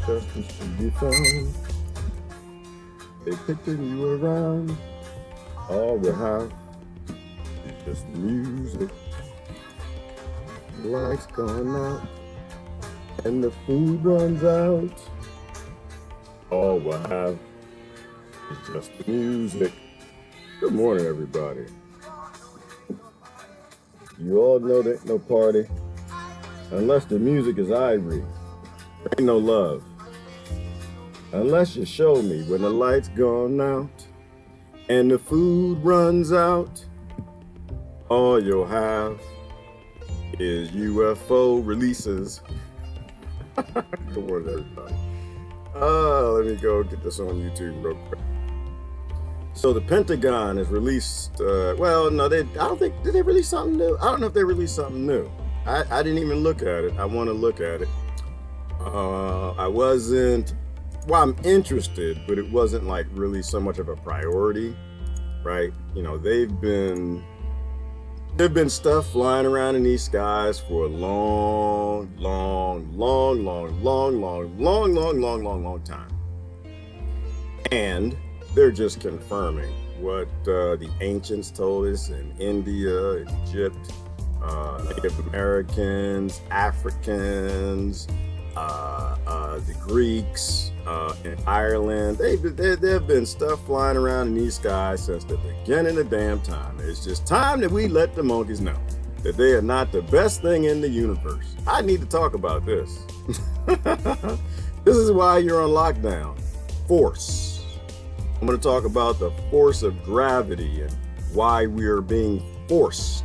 justice to be found. They picking you around. All we have is just music. The lights gone out and the food runs out. All we have is just the music. Good morning, everybody. You all know there ain't no party unless the music is ivory. There ain't no love unless you show me when the lights gone out and the food runs out. All you'll have is UFO releases. Good morning, everybody. Let me go get this on YouTube real quick. So the Pentagon has released, I don't think, did they release something new? I don't know if they released something new. I didn't even look at it. I want to look at it. I'm interested, but it wasn't like really so much of a priority, right? You know, there've been stuff flying around in these skies for a long time. And they're just confirming what the ancients told us in India, Egypt, Native Americans, Africans, the Greeks, in Ireland. There have been stuff flying around in these skies since the beginning of damn time. It's just time that we let the monkeys know that they are not the best thing in the universe. I need to talk about this. This is why you're on lockdown. Force. I'm going to talk about the force of gravity and why we are being forced.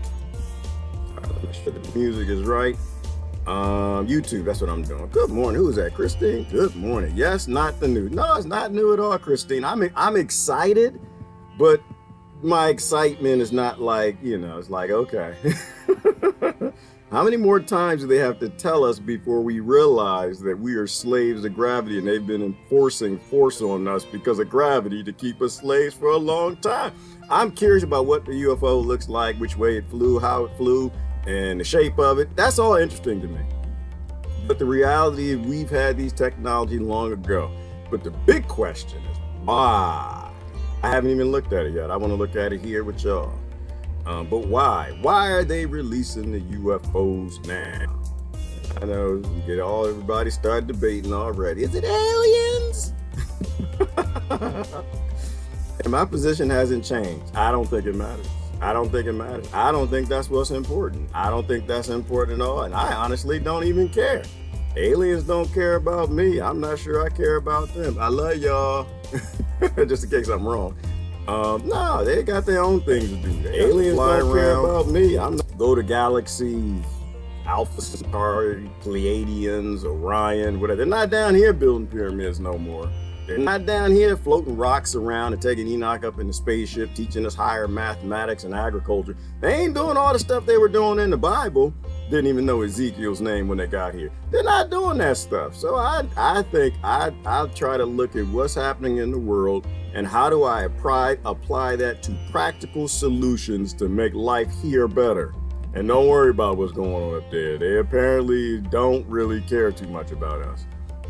All right, let me make sure the music is right. YouTube, that's what I'm doing. Good morning. Who is that? Christine? Good morning. Yes, not the new. No, it's not new at all, Christine. I'm excited, but my excitement is not like, it's like, okay. How many more times do they have to tell us before we realize that we are slaves of gravity and they've been enforcing force on us because of gravity to keep us slaves for a long time? I'm curious about what the UFO looks like, which way it flew, how it flew, and the shape of it. That's all interesting to me. But the reality is we've had these technology long ago. But the big question is why? I haven't even looked at it yet. I want to look at it here with y'all. But why? Why are they releasing the UFOs now? I know we get everybody start debating already. Is it aliens? And my position hasn't changed. I don't think it matters. I don't think it matters. I don't think that's what's important. I don't think that's important at all. And I honestly don't even care. Aliens don't care about me. I'm not sure I care about them. I love y'all. Just in case I'm wrong. No, they got their own things to do. The aliens don't care about me. I'm not go to galaxies, Alpha Centauri, Pleiadians, Orion, whatever. They're not down here building pyramids no more. They're not down here floating rocks around and taking Enoch up in the spaceship, teaching us higher mathematics and agriculture. They ain't doing all the stuff they were doing in the Bible. Didn't even know Ezekiel's name when they got here. They're not doing that stuff. So I think I'll try to look at what's happening in the world and how do I apply that to practical solutions to make life here better. And don't worry about what's going on up there. They apparently don't really care too much about us.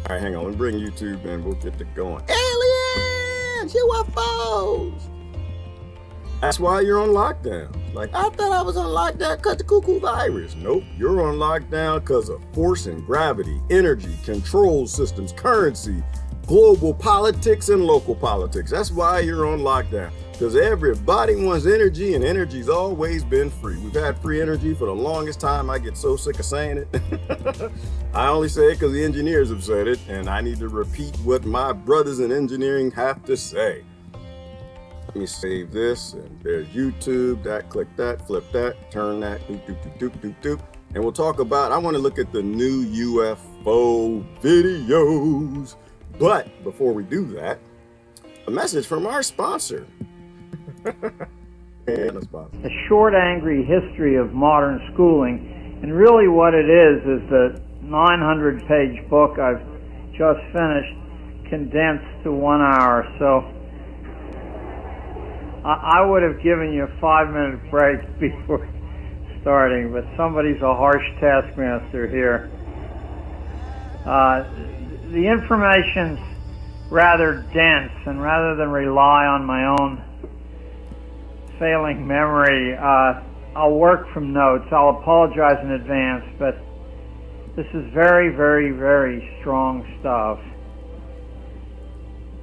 All right, hang on. Let me bring YouTube and we'll get to going. Aliens, UFOs. That's why you're on lockdown. Like, I thought I was on lockdown because the cuckoo virus. Nope, you're on lockdown because of force and gravity, energy, control systems, currency, global politics, and local politics. That's why you're on lockdown. Because everybody wants energy, and energy's always been free. We've had free energy for the longest time. I get so sick of saying it. I only say it because the engineers have said it, and I need to repeat what my brothers in engineering have to say. Let me save this, and there's YouTube. Click that, flip that, turn that, doop, doop, doop, doop, doop, doop. And we'll talk about, I want to look at the new UFO videos. But before we do that, a message from our sponsor. A short, angry history of modern schooling. And really what it is the 900-page book I've just finished condensed to 1 hour. So I would have given you a 5-minute break before starting, but somebody's a harsh taskmaster here. the information's rather dense, and rather than rely on my own failing memory, I'll work from notes. I'll apologize in advance, but this is very, very, very strong stuff.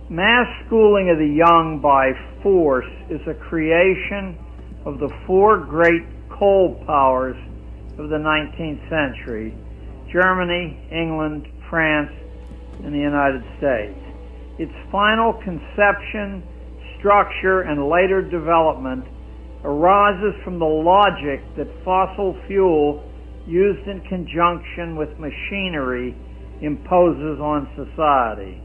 Mass schooling of the young by force is a creation of the four great coal powers of the 19th century: Germany, England, France, and the United States. Its final conception, structure, and later development arises from the logic that fossil fuel used in conjunction with machinery imposes on society.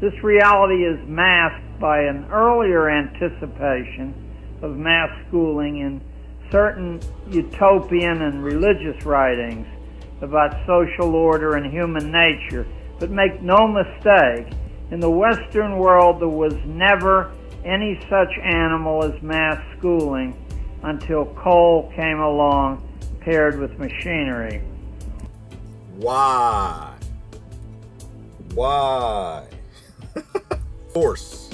This reality is masked by an earlier anticipation of mass schooling in certain utopian and religious writings about social order and human nature. But make no mistake, in the Western world there was never any such animal as mass schooling until coal came along paired with machinery. Why? Why? Force.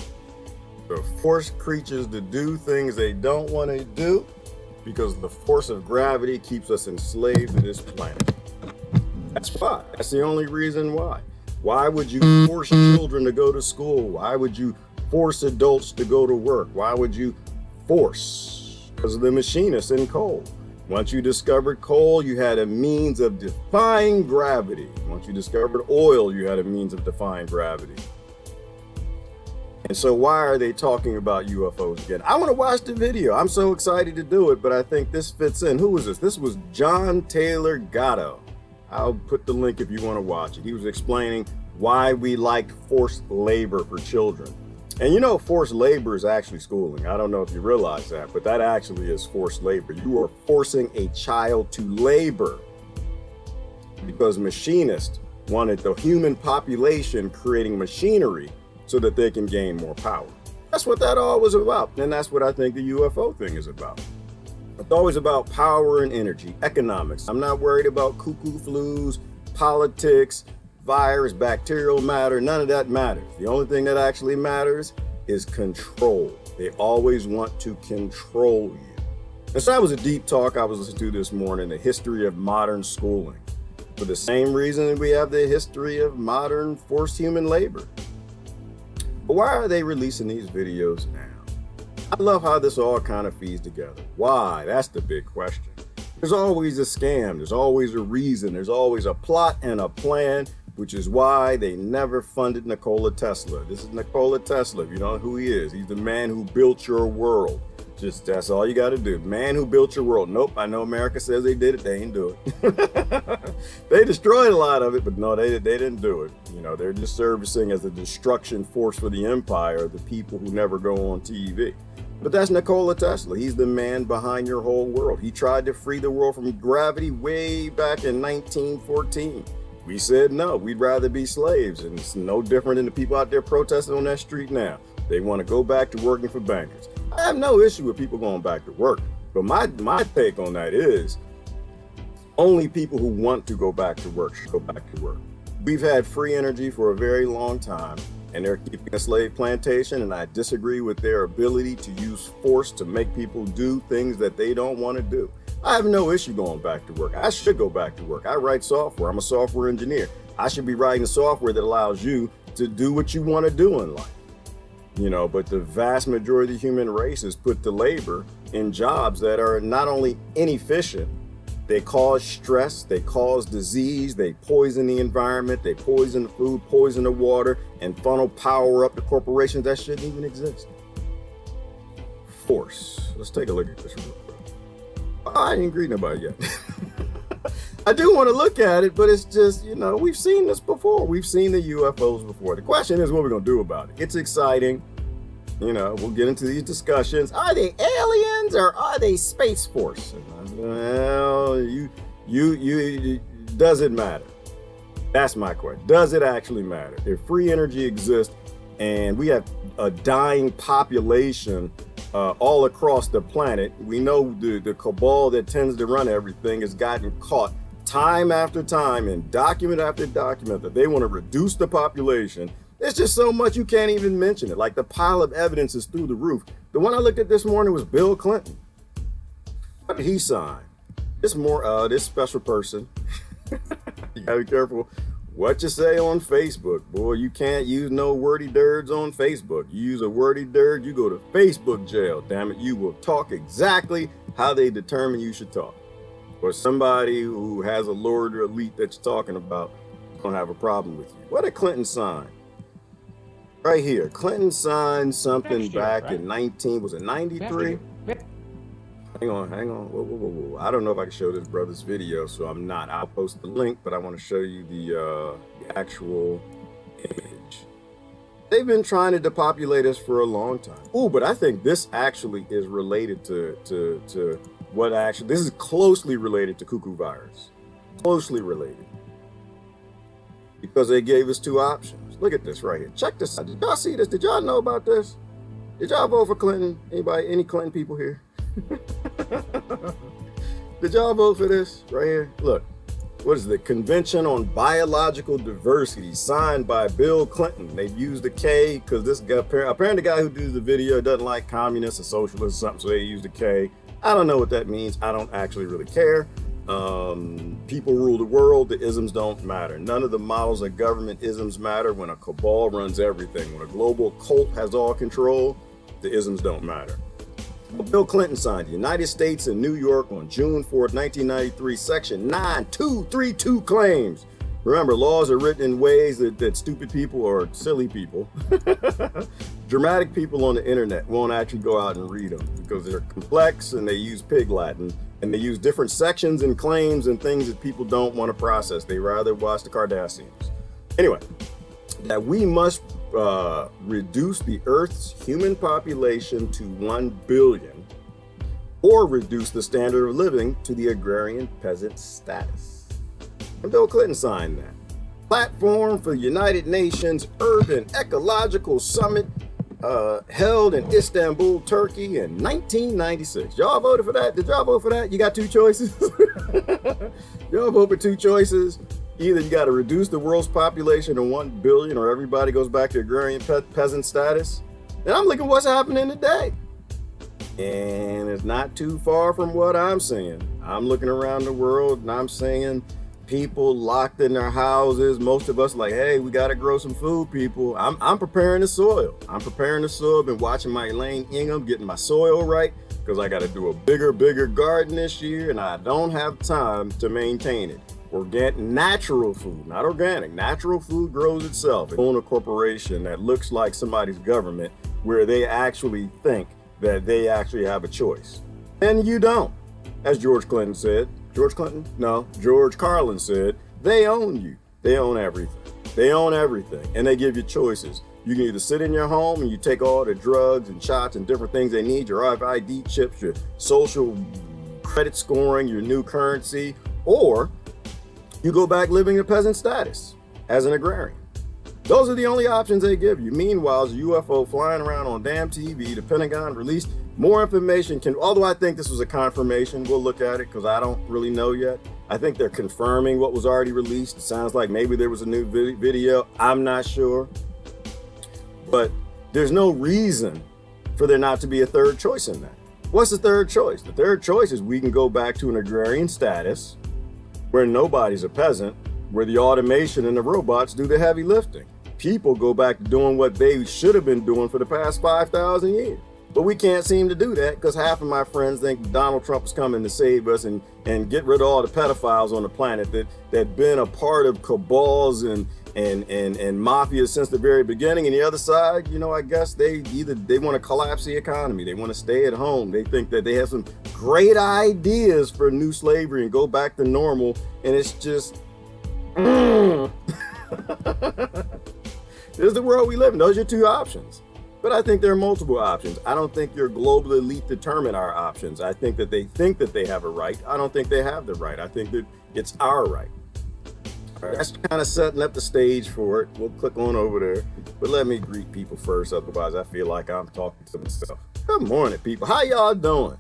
To force creatures to do things they don't want to do because the force of gravity keeps us enslaved to this planet. That's why. That's the only reason why. Why would you force children to go to school? Why would you force adults to go to work? Why would you force? Because of the machinists in coal. Once you discovered coal, you had a means of defying gravity. Once you discovered oil, you had a means of defying gravity. And so why are they talking about UFOs again? I want to watch the video. I'm so excited to do it, but I think this fits in. Who was this? This was John Taylor Gatto. I'll put the link if you want to watch it. He was explaining why we like forced labor for children. And you know, forced labor is actually schooling. I don't know if you realize that, but that actually is forced labor. You are forcing a child to labor because machinists wanted the human population creating machinery so that they can gain more power. That's what that all was about. And that's what I think the UFO thing is about. It's always about power and energy, economics. I'm not worried about cuckoo flus, politics, virus, bacterial matter. None of that matters. The only thing that actually matters is control. They always want to control you. And so that was a deep talk I was listening to this morning, the history of modern schooling. For the same reason we have the history of modern forced human labor. But why are they releasing these videos now? I love how this all kind of feeds together. Why? That's the big question. There's always a scam. There's always a reason. There's always a plot and a plan, which is why they never funded Nikola Tesla. This is Nikola Tesla. If you don't know who he is, he's the man who built your world. Just that's all you got to do. Man who built your world. Nope, I know America says they did it. They ain't do it. They destroyed a lot of it, but no, they didn't do it. You know, they're just servicing as a destruction force for the empire, the people who never go on TV. But that's Nikola Tesla. He's the man behind your whole world. He tried to free the world from gravity way back in 1914. We said no, we'd rather be slaves, and it's no different than the people out there protesting on that street now. They want to go back to working for bankers. I have no issue with people going back to work, but my take on that is only people who want to go back to work should go back to work. We've had free energy for a very long time, and they're keeping a slave plantation, and I disagree with their ability to use force to make people do things that they don't want to do. I have no issue going back to work. I should go back to work. I write software. I'm a software engineer. I should be writing software that allows you to do what you want to do in life. You know, but the vast majority of the human race is put to labor in jobs that are not only inefficient, they cause stress, they cause disease, they poison the environment, they poison the food, poison the water, and funnel power up to corporations that shouldn't even exist. Force. Let's take a look at this real quick. I ain't greet nobody yet. I do want to look at it, but it's just, you know, we've seen this before. We've seen the UFOs before. The question is what we're going to do about it. It's exciting. You know, we'll get into these discussions. Are they aliens or are they Space Force? Well, does it matter? That's my question. Does it actually matter? If free energy exists and we have a dying population all across the planet, we know the cabal that tends to run everything has gotten caught time after time and document after document that they want to reduce the population. There's just so much you can't even mention it. Like the pile of evidence is through the roof. The one I looked at this morning was Bill Clinton. What did he sign? This special person. You gotta be careful what you say on Facebook. Boy, you can't use no wordy dirds on Facebook. You use a wordy dird, you go to Facebook jail. Damn it, you will talk exactly how they determine you should talk. Or somebody who has a lord or elite that you're talking about gonna have a problem with you. What did Clinton sign? Right here, Clinton signed something back in 93? Hang on. Whoa. I don't know if I can show this brother's video, so I'm not. I'll post the link, but I want to show you the actual image. They've been trying to depopulate us for a long time. Oh, but I think this actually is related to what actually, this is closely related to cuckoo virus. Closely related. Because they gave us two options. Look at this right here. Check this out. Did y'all see this? Did y'all know about this? Did y'all vote for Clinton? Anybody, any Clinton people here? Did y'all vote for this right here? Look, what is the Convention on Biological Diversity signed by Bill Clinton? They've used the K because this guy, apparently the guy who does the video doesn't like communists or socialists or something, so they use the K. I don't know what that means. I don't actually really care. People rule the world. The isms don't matter. None of the models of government isms matter when a cabal runs everything. When a global cult has all control, the isms don't matter. Bill Clinton signed the United States and New York on June 4th, 1993, Section 9232 claims. Remember, laws are written in ways that stupid people or silly people, dramatic people on the internet won't actually go out and read them because they're complex and they use pig Latin and they use different sections and claims and things that people don't want to process. They rather watch the Kardashians. Anyway, that we must reduce the Earth's human population to 1 billion or reduce the standard of living to the agrarian peasant status. And Bill Clinton signed that. Platform for the United Nations Urban Ecological Summit held in Istanbul, Turkey in 1996. Y'all voted for that? Did y'all vote for that? You got two choices. Y'all vote for two choices. Either you got to reduce the world's population to 1 billion or everybody goes back to agrarian peasant status. And I'm looking at what's happening today. And it's not too far from what I'm seeing. I'm looking around the world and I'm seeing people locked in their houses. Most of us like, hey, we got to grow some food, people. I'm preparing the soil. Been watching my Elaine Ingham, getting my soil right because I got to do a bigger garden this year and I don't have time to maintain it. Organic, natural food, not organic. Natural food grows itself. Own a corporation that looks like somebody's government where they actually think that they actually have a choice. And you don't. As George Clinton said. George Clinton? No, George Carlin said, they own you. They own everything. They own everything. And they give you choices. You can either sit in your home and you take all the drugs and shots and different things they need, your RFID chips, your social credit scoring, your new currency, or you go back living in peasant status as an agrarian. Those are the only options they give you. Meanwhile, as a UFO flying around on damn TV, the Pentagon released more information. Although I think this was a confirmation, we'll look at it because I don't really know yet. I think they're confirming what was already released. It sounds like maybe there was a new video. I'm not sure. But there's no reason for there not to be a third choice in that. What's the third choice? The third choice is we can go back to an agrarian status where nobody's a peasant, where the automation and the robots do the heavy lifting. People go back to doing what they should have been doing for the past 5,000 years. But we can't seem to do that because half of my friends think Donald Trump is coming to save us and get rid of all the pedophiles on the planet that been a part of cabals and mafia since the very beginning. And the other side, you know, I guess they want to collapse the economy. They want to stay at home. They think that they have some great ideas for new slavery and go back to normal. And it's just, this is the world we live in. Those are your two options. But I think there are multiple options. I don't think your global elite determine our options. I think that they have a right. I don't think they have the right. I think that it's our right. That's kind of setting up the stage for it. We'll click on over there. But let me greet people first. Otherwise, I feel like I'm talking to myself. Good morning, people. How y'all doing?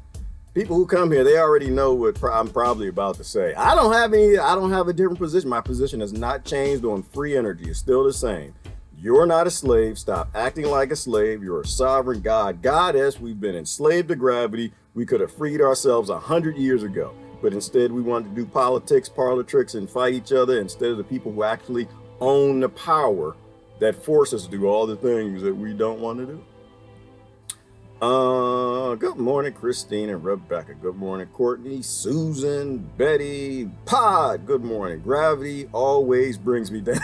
People who come here, they already know what I'm probably about to say. I don't have a different position. My position has not changed on free energy. It's still the same. You're not a slave. Stop acting like a slave. You're a sovereign goddess. We've been enslaved to gravity. We could have freed ourselves 100 years ago. But instead, we wanted to do politics, parlor tricks, and fight each other instead of the people who actually own the power that force us to do all the things that we don't want to do. Good morning, Christine and Rebecca. Good morning, Courtney, Susan, Betty, Pod. Good morning. Gravity always brings me down.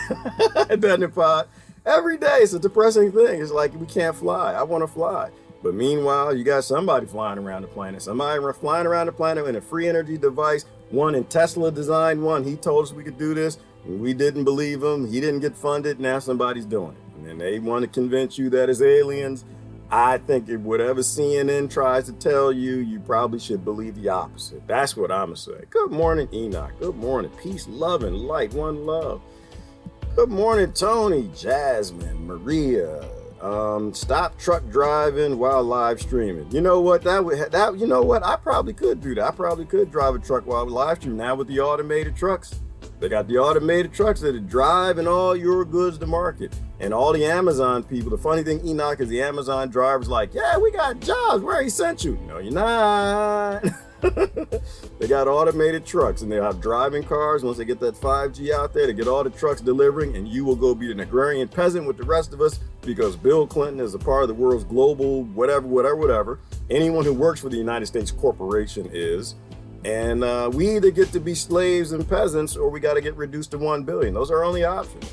Doesn't it, Pod? Every day, it's a depressing thing. It's like we can't fly. I want to fly. But meanwhile, you got somebody flying around the planet. Somebody flying around the planet in a free energy device. One, and Tesla designed one. He told us we could do this. We didn't believe him. He didn't get funded. Now somebody's doing it. And then they want to convince you that it's aliens. I think if whatever CNN tries to tell you, you probably should believe the opposite. That's what I'm going to say. Good morning, Enoch. Good morning. Peace, love, and light. One love. Good morning, Tony, Jasmine, Maria. Stop truck driving while live streaming. You know what? You know what? I probably could do that. I probably could drive a truck while live streaming now with the automated trucks. They got the automated trucks that are driving all your goods to market. And all the Amazon people, the funny thing, Enoch, is the Amazon drivers like, yeah, we got jobs. Where he sent you? No, you're not. They got automated trucks and they'll have driving cars. Once they get that 5G out there, they get all the trucks delivering, and you will go be an agrarian peasant with the rest of us because Bill Clinton is a part of the world's global whatever. Anyone who works for the United States corporation is. And we either get to be slaves and peasants or we got to get reduced to 1 billion. Those are our only options.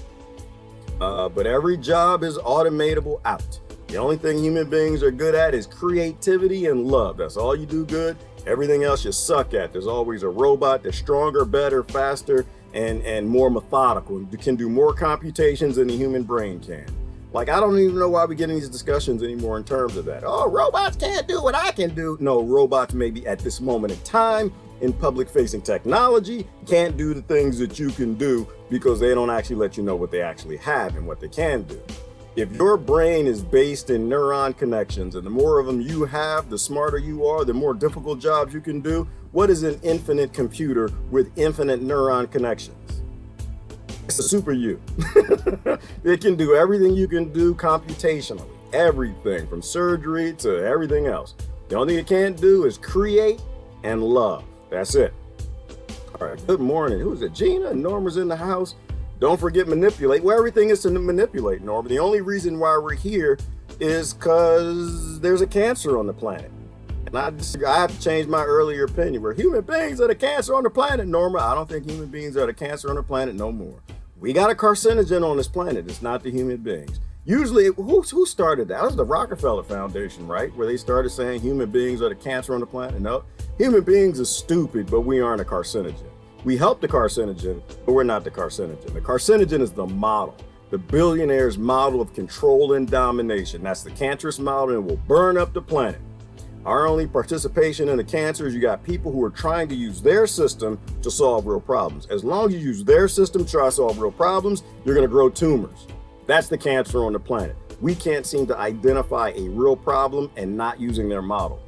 But every job is automatable out. The only thing human beings are good at is creativity and love. That's all you do good. Everything else you suck at. There's always a robot that's stronger, better, faster, and more methodical. It can do more computations than the human brain can. Like, I don't even know why we get in these discussions anymore in terms of that. Oh, robots can't do what I can do. No, robots maybe at this moment in time in public-facing technology can't do the things that you can do because they don't actually let you know what they actually have and what they can do. If your brain is based in neuron connections, and the more of them you have, the smarter you are, the more difficult jobs you can do. What is an infinite computer with infinite neuron connections? It's a super you. It can do everything you can do computationally, everything from surgery to everything else. The only thing it can't do is create and love. That's it. All right, good morning. Who is it? Gina? Norma's in the house. Don't forget manipulate. Well, everything is to manipulate, Norma. The only reason why we're here is because there's a cancer on the planet. And I have to change my earlier opinion. We're human beings are the cancer on the planet, Norma. I don't think human beings are the cancer on the planet no more. We got a carcinogen on this planet. It's not the human beings. Usually, who started that? That was the Rockefeller Foundation, right? Where they started saying human beings are the cancer on the planet. No, human beings are stupid, but we aren't a carcinogen. We help the carcinogen, but we're not the carcinogen. The carcinogen is the model, the billionaire's model of control and domination. That's the cancerous model and will burn up the planet. Our only participation in the cancer is you got people who are trying to use their system to solve real problems. As long as you use their system to try to solve real problems, you're going to grow tumors. That's the cancer on the planet. We can't seem to identify a real problem and not using their model.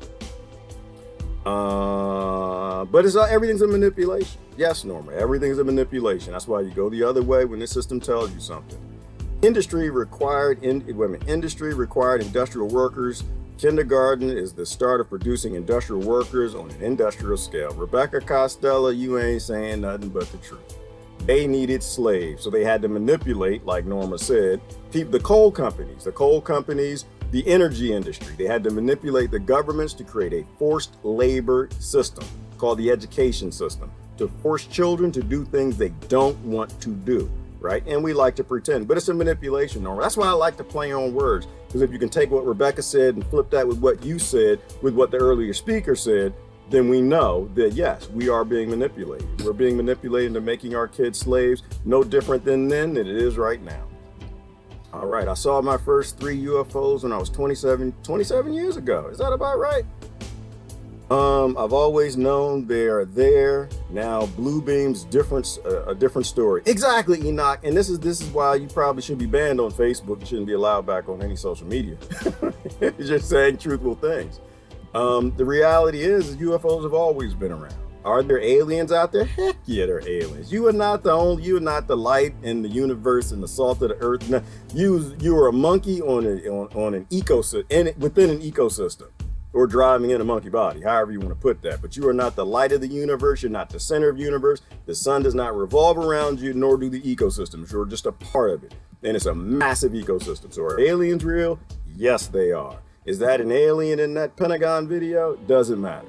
But everything's a manipulation. Yes, Norma, everything's a manipulation. That's why you go the other way when the system tells you something. Industry required industrial workers. Kindergarten is the start of producing industrial workers on an industrial scale. Rebecca Costello, you ain't saying nothing but the truth. They needed slaves, so they had to manipulate, like Norma said, the coal companies, the energy industry. They had to manipulate the governments to create a forced labor system called the education system, to force children to do things they don't want to do, right? And we like to pretend, but it's a manipulation, Norma. That's why I like to play on words, because if you can take what Rebecca said and flip that with what you said, with what the earlier speaker said, then we know that, yes, we are being manipulated. We're being manipulated into making our kids slaves, no different than then than it is right now. All right, I saw my first 3 UFOs when I was 27 years ago. Is that about right? I've always known they are there. Now, blue beams, a different story. Exactly, Enoch. And this is why you probably should be banned on Facebook. You shouldn't be allowed back on any social media. You're just saying truthful things. The reality is UFOs have always been around. Are there aliens out there? Heck yeah, there are aliens. You are not the light in the universe and the salt of the earth. No, you are a monkey on an ecosystem, within an ecosystem, or driving in a monkey body, however you want to put that. But you are not the light of the universe. You're not the center of the universe. The sun does not revolve around you, nor do the ecosystems. You're just a part of it. And it's a massive ecosystem. So are aliens real? Yes, they are. Is that an alien in that Pentagon video? Doesn't matter.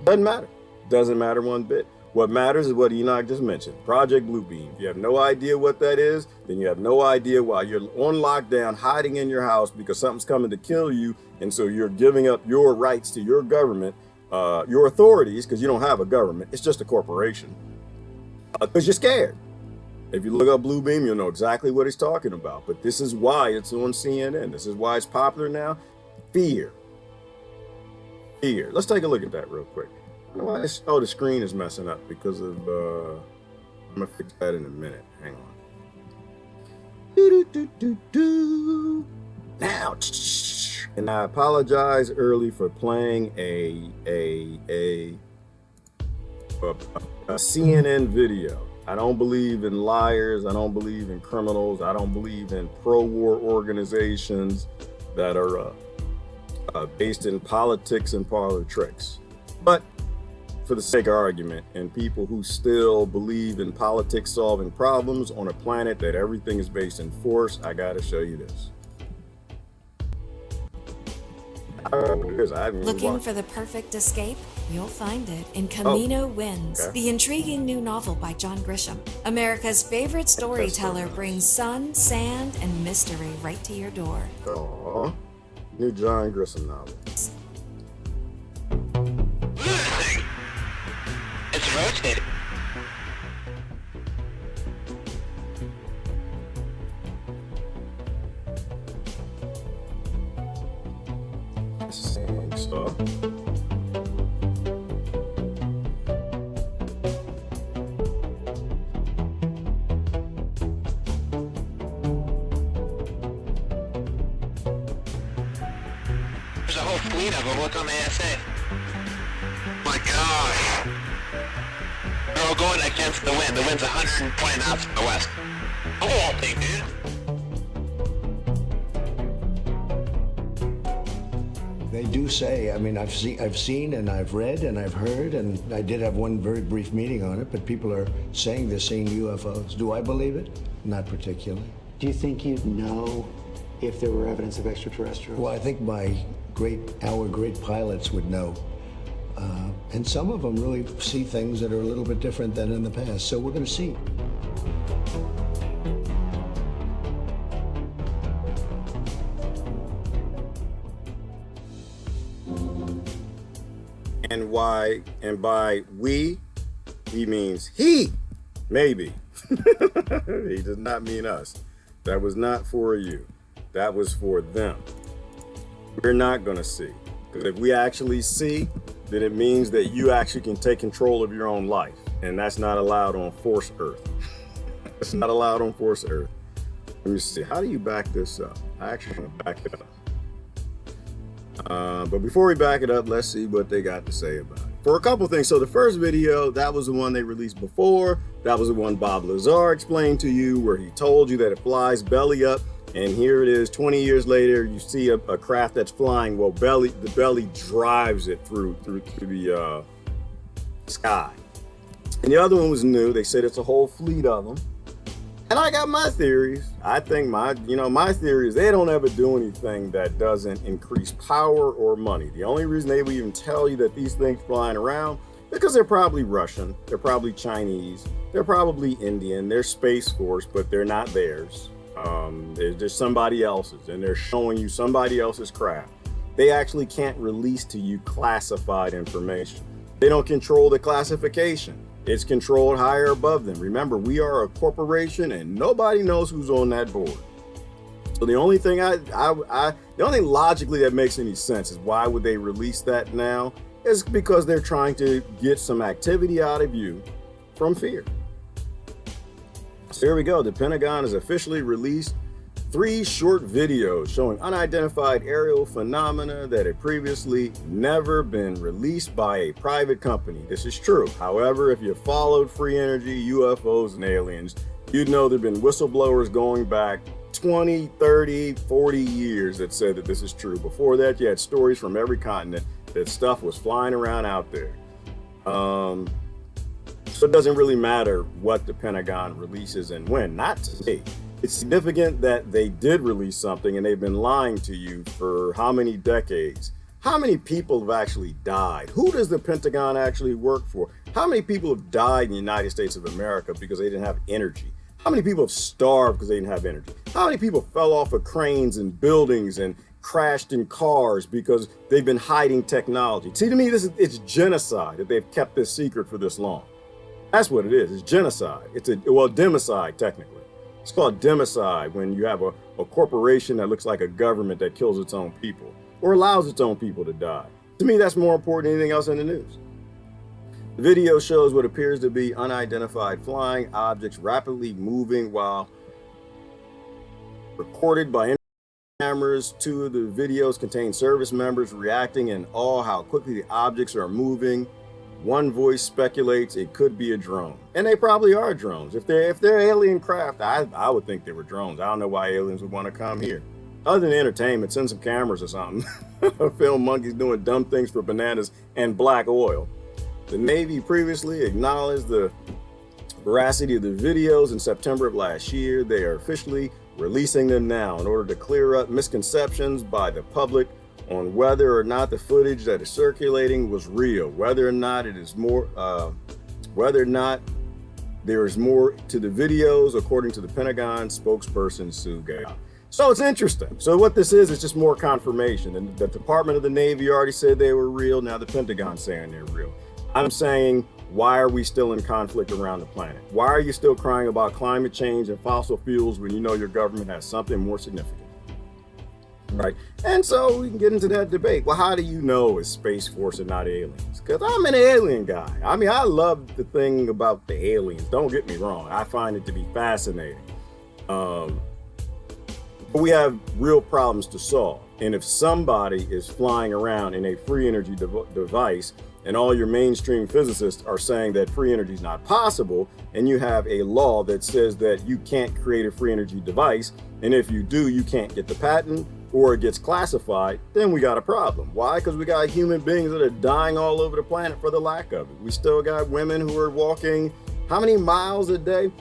Doesn't matter. Doesn't matter one bit. What matters is what Enoch just mentioned, Project Bluebeam. If you have no idea what that is, then you have no idea why you're on lockdown, hiding in your house because something's coming to kill you. And so you're giving up your rights to your government, your authorities, because you don't have a government. It's just a corporation. Because you're scared. If you look up Bluebeam, you'll know exactly what he's talking about. But this is why it's on CNN. This is why it's popular now. Fear. Fear. Let's take a look at that real quick. Oh, the screen is messing up because of, I'm gonna fix that in a minute. Hang on. Now, and I apologize early for playing a CNN video. I don't believe in liars. I don't believe in criminals. I don't believe in pro-war organizations that are based in politics and parlor tricks. But for the sake of argument, and people who still believe in politics solving problems on a planet that everything is based in force, I gotta show you this. Looking for the perfect escape? You'll find it in Camino Winds, the intriguing new novel by John Grisham. America's favorite storyteller brings sun, sand, and mystery right to your door. Aww. New John Grisham novel. It's rotating. Same stuff. There's a whole fleet of them. Look on the ASA. My gosh. They're all going against the wind. The wind's 120 knots from the west. A whole thing, dude. They do say, I mean, I've seen and I've read and I've heard, and I did have one very brief meeting on it, but people are saying they're seeing UFOs. Do I believe it? Not particularly. Do you think you'd know if there were evidence of extraterrestrials? Well, I think our great pilots would know. And some of them really see things that are a little bit different than in the past, so we're going to see. And by we, he means he, maybe. He does not mean us. That was not for you. That was for them. We're not going to see. Because if we actually see, then it means that you actually can take control of your own life. And that's not allowed on Force Earth. It's not allowed on Force Earth. Let me see. How do you back this up? I actually want to back it up. But before we back it up, let's see what they got to say about it. For a couple things. So the first video, that was the one they released before. That was the one Bob Lazar explained to you, where he told you that it flies belly up. And here it is, 20 years later, you see a craft that's flying. Well, the belly drives it through the sky. And the other one was new. They said it's a whole fleet of them. And I got my theories. I think my theory is they don't ever do anything that doesn't increase power or money. The only reason they would even tell you that these things flying around, because they're probably Russian, they're probably Chinese, they're probably Indian, they're Space Force, but they're not theirs. They're somebody else's, and they're showing you somebody else's craft. They actually can't release to you classified information. They don't control the classification. It's controlled higher above them. Remember, we are a corporation and nobody knows who's on that board. So the only thing the only thing logically that makes any sense is why would they release that now? Is because they're trying to get some activity out of you from fear. So here we go. The Pentagon has officially released 3 short videos showing unidentified aerial phenomena that had previously never been released by a private company. This is true. However, if you followed free energy, UFOs, and aliens, you'd know there have been whistleblowers going back 20, 30, 40 years that said that this is true. Before that, you had stories from every continent that stuff was flying around out there. So it doesn't really matter what the Pentagon releases and when. Not to me. It's significant that they did release something and they've been lying to you for how many decades? How many people have actually died? Who does the Pentagon actually work for? How many people have died in the United States of America because they didn't have energy? How many people have starved because they didn't have energy? How many people fell off of cranes and buildings and crashed in cars because they've been hiding technology? See, to me, it's genocide that they've kept this secret for this long. That's what it is. It's genocide. It's democide, technically. It's called democide when you have a corporation that looks like a government that kills its own people or allows its own people to die. To me, that's more important than anything else in the news. The video shows what appears to be unidentified flying objects rapidly moving while recorded by cameras. 2 of the videos contain service members reacting in awe how quickly the objects are moving. One voice speculates it could be a drone, and they probably are drones. If they're alien craft, I would think they were drones. I don't know why aliens would want to come here. Other than entertainment, send some cameras or something. Film monkeys doing dumb things for bananas and black oil. The Navy previously acknowledged the veracity of the videos in September of last year. They are officially releasing them now in order to clear up misconceptions by the public on whether or not the footage that is circulating was real, whether or not there is more to the videos, according to the Pentagon spokesperson Sue Gatto. So it's interesting. So what this is just more confirmation. And the Department of the Navy already said they were real. Now the Pentagon's saying they're real. I'm saying, why are we still in conflict around the planet? Why are you still crying about climate change and fossil fuels when you know your government has something more significant? Right. And so we can get into that debate. Well, how do you know it's Space Force and not aliens? Because I'm an alien guy. I mean, I love the thing about the aliens. Don't get me wrong. I find it to be fascinating. But we have real problems to solve. And if somebody is flying around in a free energy device, and all your mainstream physicists are saying that free energy is not possible, and you have a law that says that you can't create a free energy device, and if you do, you can't get the patent, or it gets classified, then we got a problem. Why? Because we got human beings that are dying all over the planet for the lack of it. We still got women who are walking how many miles a day?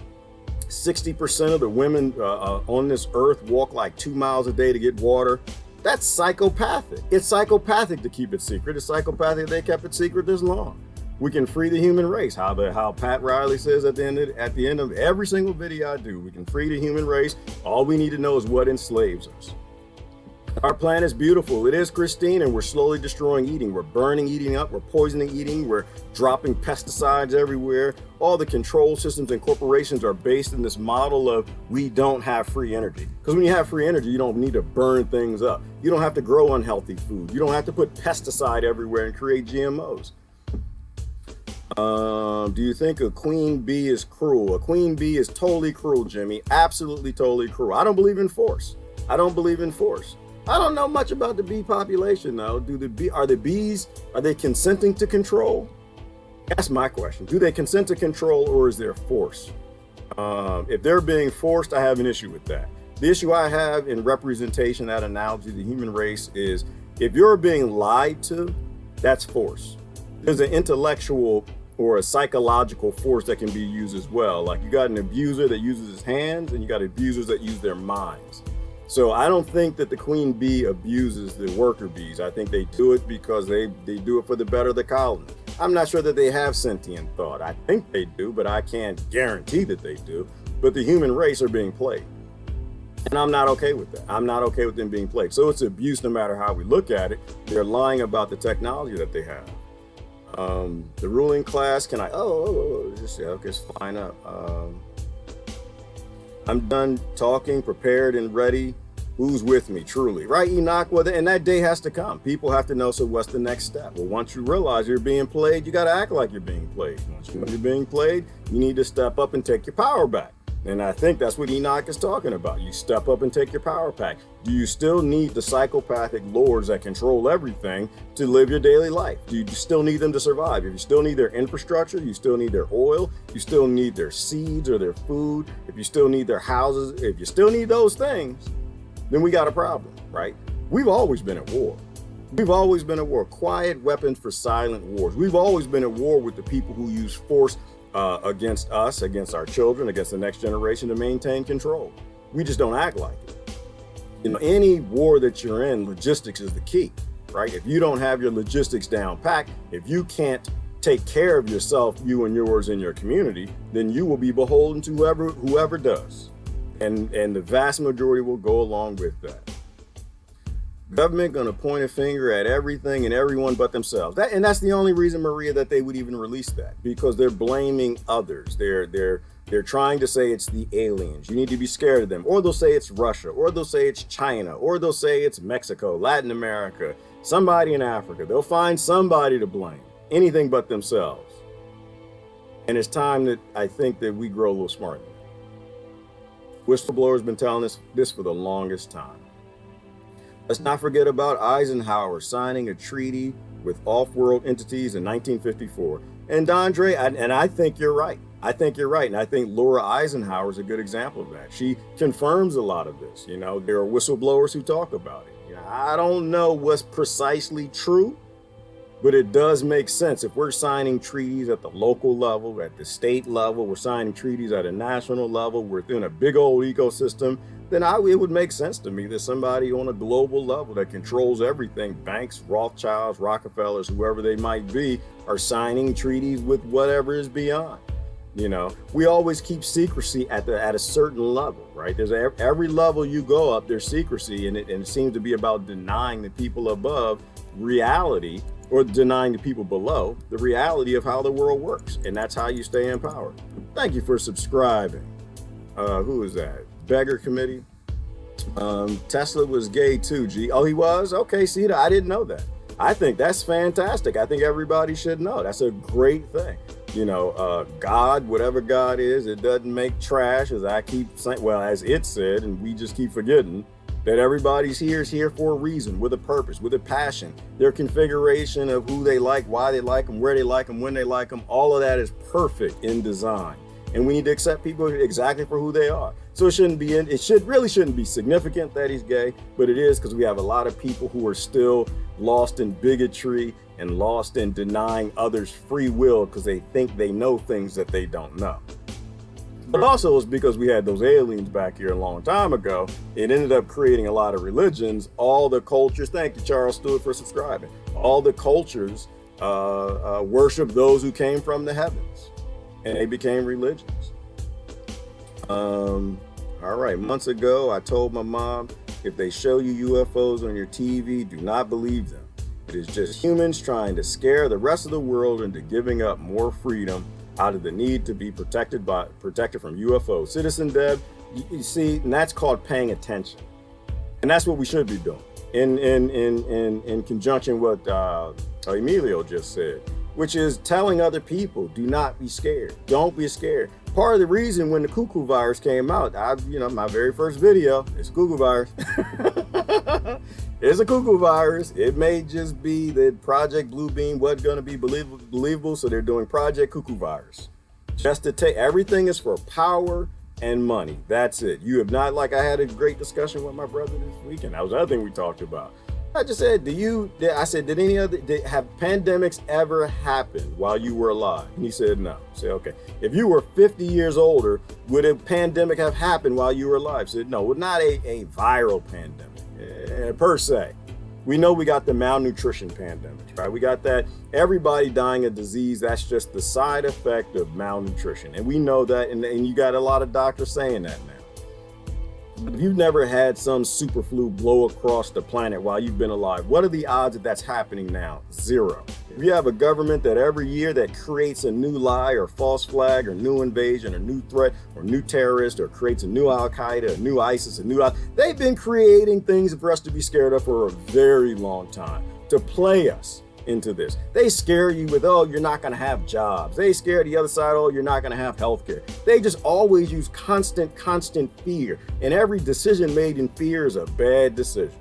60% of the women on this earth walk like 2 miles a day to get water. That's psychopathic. It's psychopathic to keep it secret. It's psychopathic they kept it secret this long. We can free the human race. How Pat Riley says at the end of every single video I do, we can free the human race. All we need to know is what enslaves us. Our planet is beautiful. It is, Christine, and we're slowly destroying eating. We're burning eating up. We're poisoning eating. We're dropping pesticides everywhere. All the control systems and corporations are based in this model of we don't have free energy. Because when you have free energy, you don't need to burn things up. You don't have to grow unhealthy food. You don't have to put pesticide everywhere and create GMOs. Do you think a queen bee is cruel? A queen bee is totally cruel, Jimmy. Absolutely, totally cruel. I don't believe in force. I don't believe in force. I don't know much about the bee population though. Are the bees consenting to control? That's my question. Do they consent to control, or is there force? If they're being forced, I have an issue with that. The issue I have in representation, that analogy, the human race, is if you're being lied to, that's force. There's an intellectual or a psychological force that can be used as well. Like you got an abuser that uses his hands, and you got abusers that use their minds. So I don't think that the queen bee abuses the worker bees. I think they do it because they do it for the better of the colony. I'm not sure that they have sentient thought. I think they do, but I can't guarantee that they do. But the human race are being played. And I'm not okay with that. I'm not okay with them being played. So it's abuse no matter how we look at it. They're lying about the technology that they have. The ruling class, it's flying up. I'm done talking, prepared and ready. Who's with me, truly? Right, Enoch? Well, and that day has to come. People have to know, so what's the next step? Well, once you realize you're being played, you got to act like you're being played. Once you know you're being played, you need to step up and take your power back. And I think that's what Enoch is talking about. You step up and take your power pack. Do you still need the psychopathic lords that control everything to live your daily life? Do you still need them to survive? If you still need their infrastructure, you still need their oil, you still need their seeds or their food, if you still need their houses, if you still need those things, then we got a problem, right? We've always been at war. We've always been at war. Quiet weapons for silent wars. We've always been at war with the people who use force against us, against our children, against the next generation to maintain control. We just don't act like it. You know, any war that you're in, logistics is the key, right? If you don't have your logistics down packed, if you can't take care of yourself, you and yours in your community, then you will be beholden to whoever does. And the vast majority will go along with that. Government going to point a finger at everything and everyone but themselves. And that's the only reason, Maria, that they would even release that, because they're blaming others. They're trying to say it's the aliens. You need to be scared of them. Or they'll say it's Russia, or they'll say it's China, or they'll say it's Mexico, Latin America, somebody in Africa. They'll find somebody to blame, anything but themselves. And it's time that I think that we grow a little smarter. Whistleblowers been telling us this for the longest time. Let's not forget about Eisenhower signing a treaty with off-world entities in 1954. And Dondre, and I think you're right. I think you're right. And I think Laura Eisenhower is a good example of that. She confirms a lot of this. You know, there are whistleblowers who talk about it. You know, I don't know what's precisely true, but it does make sense. If we're signing treaties at the local level, at the state level, we're signing treaties at a national level, we're within a big old ecosystem, then it would make sense to me that somebody on a global level that controls everything, banks, Rothschilds, Rockefellers, whoever they might be, are signing treaties with whatever is beyond. You know, we always keep secrecy at a certain level, right? There's every level you go up, there's secrecy, and it seems to be about denying the people above reality, or denying the people below the reality of how the world works. And that's how you stay in power. Thank you for subscribing. Who is that? Beggar Committee. Tesla was gay too, G. Oh, he was? Okay, see, I didn't know that. I think that's fantastic. I think everybody should know. That's a great thing. You know, God, whatever God is, it doesn't make trash, as I keep saying, well, as it said, and we just keep forgetting, that everybody's here is here for a reason, with a purpose, with a passion. Their configuration of who they like, why they like them, where they like them, when they like them, all of that is perfect in design. And we need to accept people exactly for who they are. So it really shouldn't be significant that he's gay, but it is, because we have a lot of people who are still lost in bigotry and lost in denying others free will because they think they know things that they don't know. But also it's because we had those aliens back here a long time ago. It ended up creating a lot of religions, all the cultures. Thank you, Charles Stewart, for subscribing. All the cultures worship those who came from the heavens, and they became religions. All right, months ago, I told my mom, if they show you UFOs on your TV, do not believe them. It is just humans trying to scare the rest of the world into giving up more freedom out of the need to be protected from UFOs. Citizen Deb, you see, and that's called paying attention. And that's what we should be doing in conjunction with what Emilio just said, which is telling other people, do not be scared. Don't be scared. Part of the reason when the cuckoo virus came out, my very first video, it's cuckoo virus. It's a cuckoo virus. It may just be that Project Bluebeam wasn't going to be believable, so they're doing Project Cuckoo Virus. Just to take, everything is for power and money. That's it. You have not, like I had a great discussion with my brother this weekend. That was the other thing we talked about. I just said, did have pandemics ever happened while you were alive? And he said, no. I said, okay. If you were 50 years older, would a pandemic have happened while you were alive? I said, no, not a viral pandemic per se. We know we got the malnutrition pandemic, right? We got that everybody dying of disease. That's just the side effect of malnutrition. And we know that, and you got a lot of doctors saying that now. If you've never had some super flu blow across the planet while you've been alive, what are the odds that that's happening now? Zero. If you have a government that every year that creates a new lie or false flag or new invasion or new threat or new terrorist or creates a new Al-Qaeda, a new ISIS, they've been creating things for us to be scared of for a very long time, to play us, into this. They scare you with, oh, you're not going to have jobs. They scare the other side, oh, you're not going to have health care. They just always use constant fear. And every decision made in fear is a bad decision.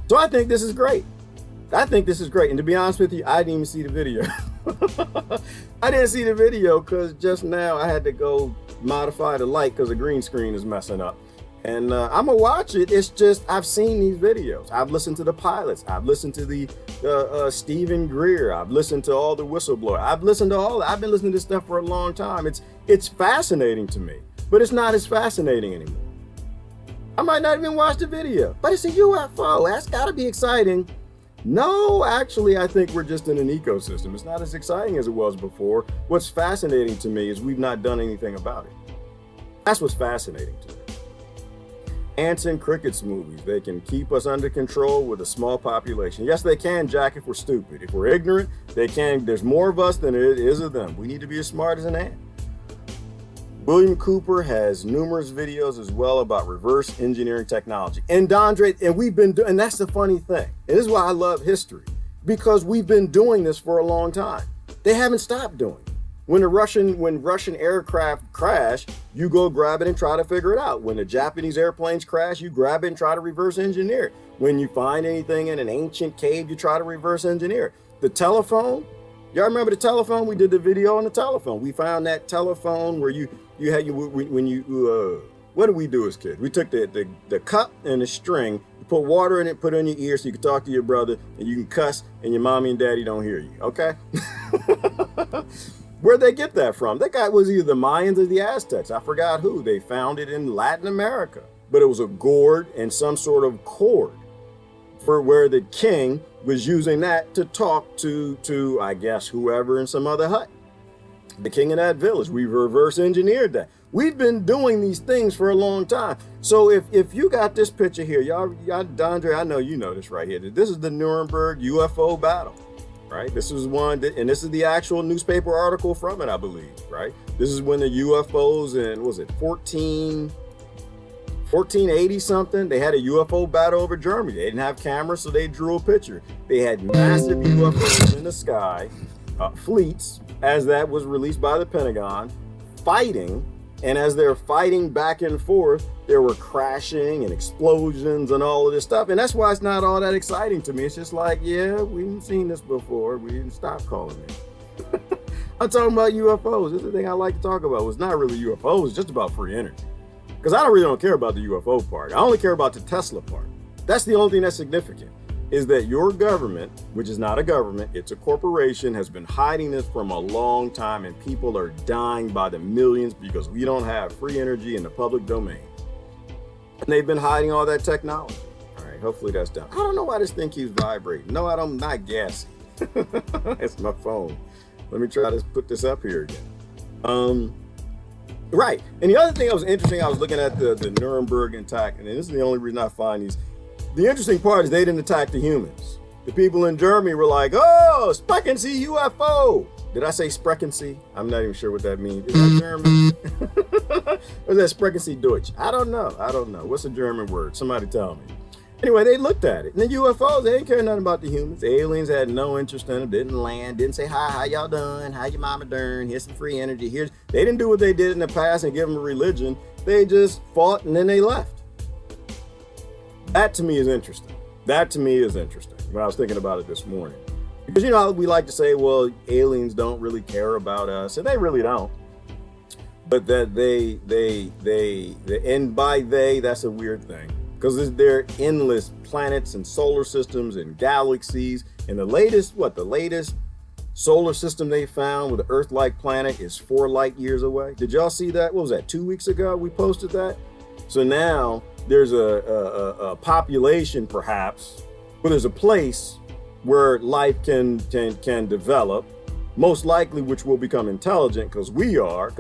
So I think this is great. I think this is great. And to be honest with you, I didn't even see the video. I didn't see the video because just now I had to go modify the light because the green screen is messing up. And I'm gonna watch it. It's just, I've seen these videos. I've listened to the pilots. I've listened to the Stephen Greer. I've listened to all the whistleblowers. I've listened to all, I've been listening to this stuff for a long time. It's fascinating to me, but it's not as fascinating anymore. I might not even watch the video, but it's a UFO. That's gotta be exciting. No, actually, I think we're just in an ecosystem. It's not as exciting as it was before. What's fascinating to me is we've not done anything about it. That's what's fascinating to me. Ants and crickets movies, they can keep us under control with a small population. Yes, they can, Jack, if we're stupid. If we're ignorant, they can. There's more of us than there is of them. We need to be as smart as an ant. William Cooper has numerous videos as well about reverse engineering technology. And Dondre, and we've been doing, and that's the funny thing. And this is why I love history, because we've been doing this for a long time. They haven't stopped doing it. When Russian aircraft crash, you go grab it and try to figure it out. When the Japanese airplanes crash, you grab it and try to reverse engineer it. When you find anything in an ancient cave, you try to reverse engineer it. The telephone, y'all remember the telephone? We did the video on the telephone. We found that telephone where what did we do as kids? We took the cup and the string, you put water in it, put it in your ear so you can talk to your brother and you can cuss and your mommy and daddy don't hear you, okay? Where'd they get that from? That guy was either the Mayans or the Aztecs. I forgot who. They found it in Latin America. But it was a gourd and some sort of cord for where the king was using that to talk to I guess, whoever in some other hut. The king in that village. We reverse engineered that. We've been doing these things for a long time. So if you got this picture here, y'all, Dondre, I know you know this right here. This is the Nuremberg UFO battle. Right? This is one, and this is the actual newspaper article from it, I believe, right? This is when the UFOs in, was it 1480 something? They had a UFO battle over Germany. They didn't have cameras, so they drew a picture. They had massive UFOs in the sky, fleets, as that was released by the Pentagon, fighting. And as they're fighting back and forth, there were crashing and explosions and all of this stuff. And that's why it's not all that exciting to me. It's just like, yeah, we've seen this before. We didn't stop calling it. I'm talking about UFOs. This is the thing I like to talk about. It's not really UFOs, it's just about free energy. Because I really don't care about the UFO part. I only care about the Tesla part. That's the only thing that's significant, is that your government, which is not a government, it's a corporation, has been hiding this from a long time, and people are dying by the millions because we don't have free energy in the public domain. And they've been hiding all that technology. All right, hopefully that's done. I don't know why this thing keeps vibrating. No, I'm not gassy. It's my phone. Let me try to put this up here again. Right, and the other thing that was interesting, I was looking at the Nuremberg attack, and this is the only reason I find these. The interesting part is they didn't attack the humans. The people in Germany were like, oh, Sprechen Sie UFO. Did I say Sprechen Sie? I'm not even sure what that means. Is that German? Or is that Sprechen Sie Deutsch? I don't know. What's a German word? Somebody tell me. Anyway, they looked at it. And the UFOs, they didn't care nothing about the humans. The aliens had no interest in them, didn't land, didn't say, hi, how y'all doing? How your mama doing? Here's some free energy. They didn't do what they did in the past and give them a religion. They just fought and then they left. That to me is interesting. When I was thinking about it this morning. Because, you know, we like to say, well, aliens don't really care about us, and they really don't. But that and by they, that's a weird thing. Because there are endless planets and solar systems and galaxies. And the latest solar system they found with an Earth-like planet is 4 light years away. Did y'all see that? What was that, 2 weeks ago we posted that? So now there's a population, perhaps, where there's a place where life can develop, most likely which will become intelligent, because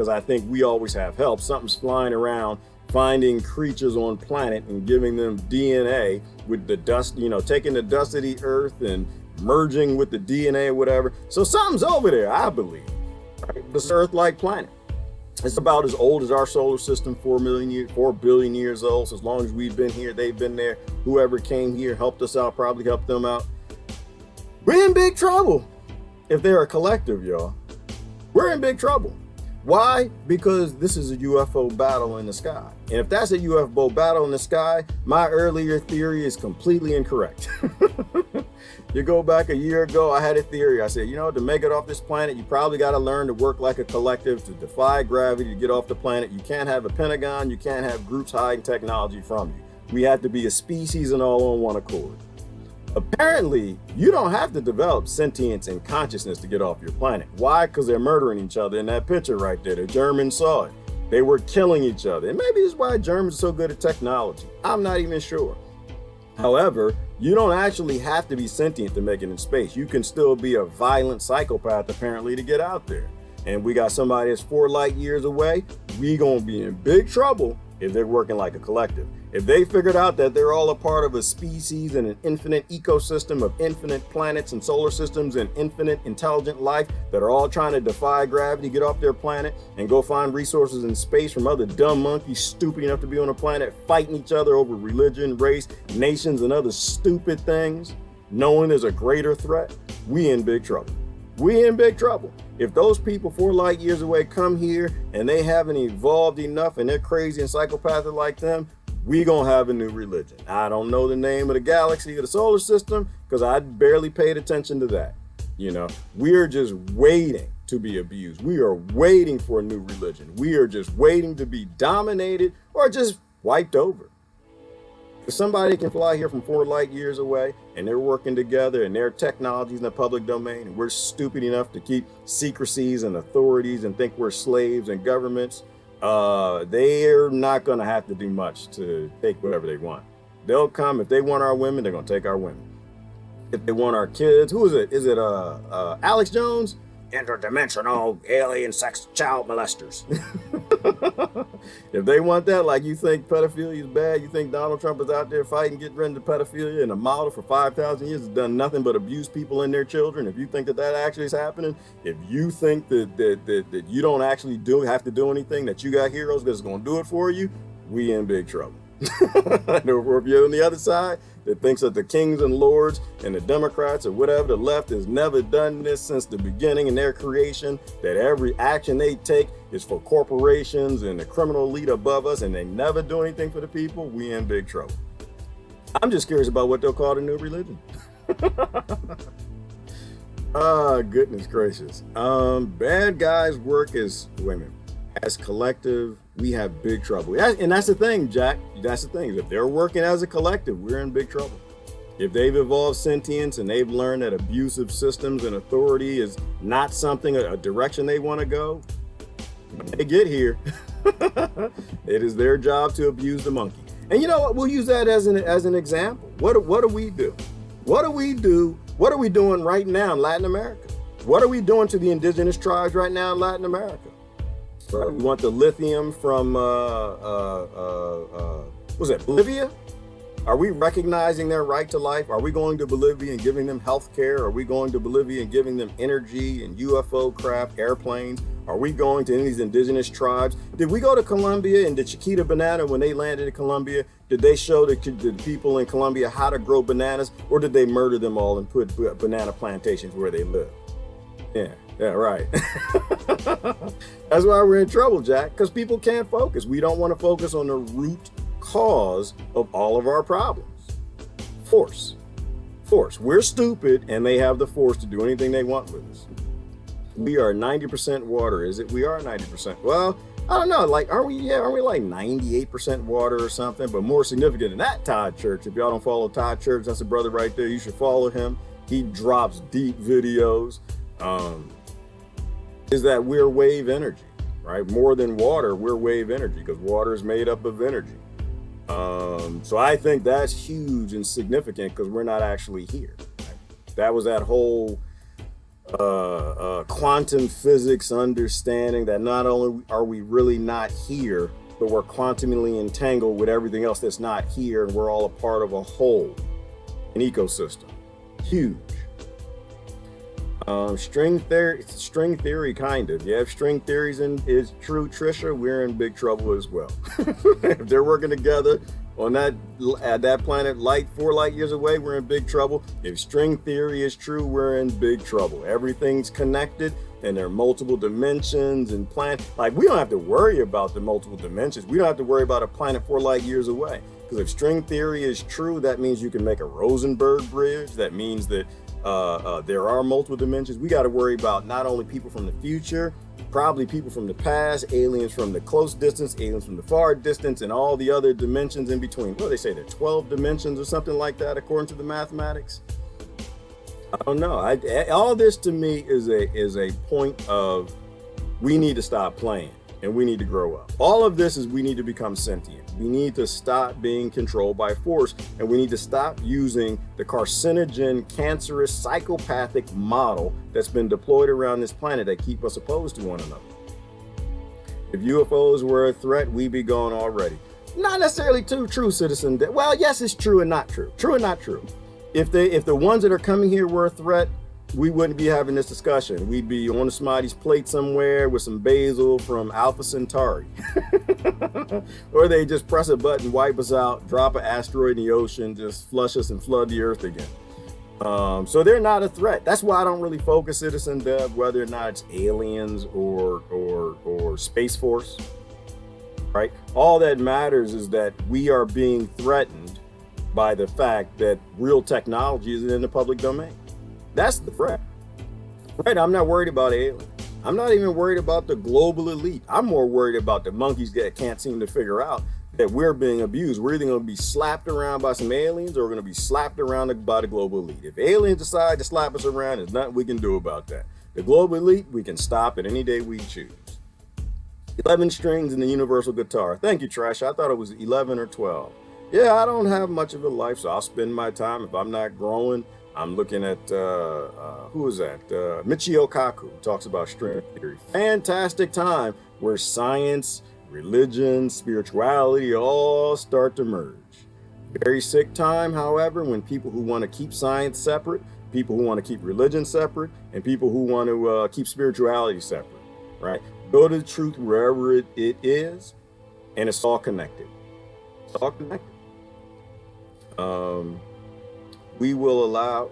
I think we always have help. Something's flying around, finding creatures on planet and giving them DNA with the dust, you know, taking the dust of the earth and merging with the DNA or whatever. So something's over there, I believe, right? This Earth-like planet. It's about as old as our solar system, 4 billion years old. So as long as we've been here, they've been there. Whoever came here helped us out, probably helped them out. We're in big trouble if they're a collective, y'all. We're in big trouble. Why? Because this is a UFO battle in the sky. And if that's a UFO battle in the sky, my earlier theory is completely incorrect. You go back a year ago, I had a theory. I said, to make it off this planet, you probably got to learn to work like a collective, to defy gravity, to get off the planet. You can't have a Pentagon. You can't have groups hiding technology from you. We have to be a species and all on one accord. Apparently, you don't have to develop sentience and consciousness to get off your planet. Why? Because they're murdering each other in that picture right there. The Germans saw it. They were killing each other. And maybe this is why Germans are so good at technology. I'm not even sure. However, you don't actually have to be sentient to make it in space. You can still be a violent psychopath, apparently, to get out there. And we got somebody that's 4 light years away. We gonna be in big trouble if they're working like a collective. If they figured out that they're all a part of a species and an infinite ecosystem of infinite planets and solar systems and infinite intelligent life that are all trying to defy gravity, get off their planet and go find resources in space from other dumb monkeys stupid enough to be on a planet fighting each other over religion, race, nations, and other stupid things, knowing there's a greater threat, we in big trouble. We in big trouble. If those people 4 light years away come here and they haven't evolved enough and they're crazy and psychopathic like them, we gonna have a new religion. I don't know the name of the galaxy or the solar system because I barely paid attention to that. We're just waiting to be abused. We are waiting for a new religion. We are just waiting to be dominated or just wiped over. If somebody can fly here from 4 light years away and they're working together and their technology's in the public domain and we're stupid enough to keep secrecies and authorities and think we're slaves and governments, they're not going to have to do much to take whatever they want. They'll come. If they want our women, they're going to take our women. If they want our kids, who is it? Is it Alex Jones? Interdimensional alien sex child molesters. If they want that, like you think pedophilia is bad, you think Donald Trump is out there fighting, getting rid of pedophilia, and a model for 5,000 years has done nothing but abuse people and their children. If you think that actually is happening, if you think that you don't actually have to do anything, that you got heroes that's going to do it for you, we in big trouble. If you're on the other side that thinks that the kings and lords and the Democrats or whatever, the left has never done this since the beginning in their creation, that every action they take is for corporations and the criminal elite above us and they never do anything for the people, we in big trouble. I'm just curious about what they'll call the new religion. Goodness gracious. Bad guys work as women. As collective, we have big trouble. And that's the thing, Jack. That's the thing. If they're working as a collective, we're in big trouble. If they've evolved sentience and they've learned that abusive systems and authority is not something, a direction they want to go, when they get here, it is their job to abuse the monkey. And you know what? We'll use that as an example. What do we do? What do we do? What are we doing right now in Latin America? What are we doing to the indigenous tribes right now in Latin America? Right. We want the lithium from, was it Bolivia? Are we recognizing their right to life? Are we going to Bolivia and giving them health care? Are we going to Bolivia and giving them energy and UFO craft, airplanes? Are we going to any of these indigenous tribes? Did we go to Colombia and the Chiquita banana, when they landed in Colombia, did they show the people in Colombia how to grow bananas, or did they murder them all and put banana plantations where they live? Yeah, right. That's why we're in trouble, Jack, because people can't focus. We don't want to focus on the root cause of all of our problems. Force. We're stupid, and they have the force to do anything they want with us. We are 90% water. Is it? We are 90%. Well, I don't know. Like, aren't we like 98% water or something? But more significant than that, Todd Church. If y'all don't follow Todd Church, that's a brother right there. You should follow him. He drops deep videos. Is that we're wave energy, right? More than water, we're wave energy, because water is made up of energy. So I think that's huge and significant, because we're not actually here. Right? That was that whole quantum physics understanding that not only are we really not here, but we're quantumly entangled with everything else that's not here, and we're all a part of a whole, an ecosystem. Huge. String theory, kind of. Yeah, if string theories is true, Trisha, we're in big trouble as well. If they're working together, on that planet light 4 light years away, we're in big trouble. If string theory is true, we're in big trouble. Everything's connected and there are multiple dimensions and like we don't have to worry about the multiple dimensions. We don't have to worry about a planet 4 light years away. Because if string theory is true, that means you can make a Rosenberg bridge. That means that there are multiple dimensions. We got to worry about not only people from the future, probably people from the past, aliens from the close distance, aliens from the far distance, and all the other dimensions in between. What do they say? There are 12 dimensions or something like that, according to the mathematics. I don't know. All this to me is a point of we need to stop playing and we need to grow up. All of this is we need to become sentient. We need to stop being controlled by force, and we need to stop using the carcinogen, cancerous, psychopathic model that's been deployed around this planet that keep us opposed to one another. If UFOs were a threat, we'd be gone already. Not necessarily true, citizen. Well, yes, it's true and not true. True and not true. If the ones that are coming here were a threat, we wouldn't be having this discussion. We'd be on somebody's plate somewhere with some basil from Alpha Centauri. Or they just press a button, wipe us out, drop an asteroid in the ocean, just flush us and flood the earth again. So they're not a threat. That's why I don't really focus, Citizen Dev, whether or not it's aliens or Space Force, right? All that matters is that we are being threatened by the fact that real technology is in the public domain. That's the threat. Right, I'm not worried about aliens. I'm not even worried about the global elite. I'm more worried about the monkeys that can't seem to figure out that we're being abused. We're either going to be slapped around by some aliens or we're going to be slapped around by the global elite. If aliens decide to slap us around, there's nothing we can do about that. The global elite, we can stop it any day we choose. 11 strings in the universal guitar. Thank you, Trash. I thought it was 11 or 12. Yeah, I don't have much of a life, so I'll spend my time, if I'm not growing, I'm looking at, who is that? Michio Kaku talks about string theory. Fantastic time where science, religion, spirituality all start to merge. Very sick time, however, when people who want to keep science separate, people who want to keep religion separate, and people who want to keep spirituality separate, right? Go to the truth wherever it is, and it's all connected. It's all connected. We will allow,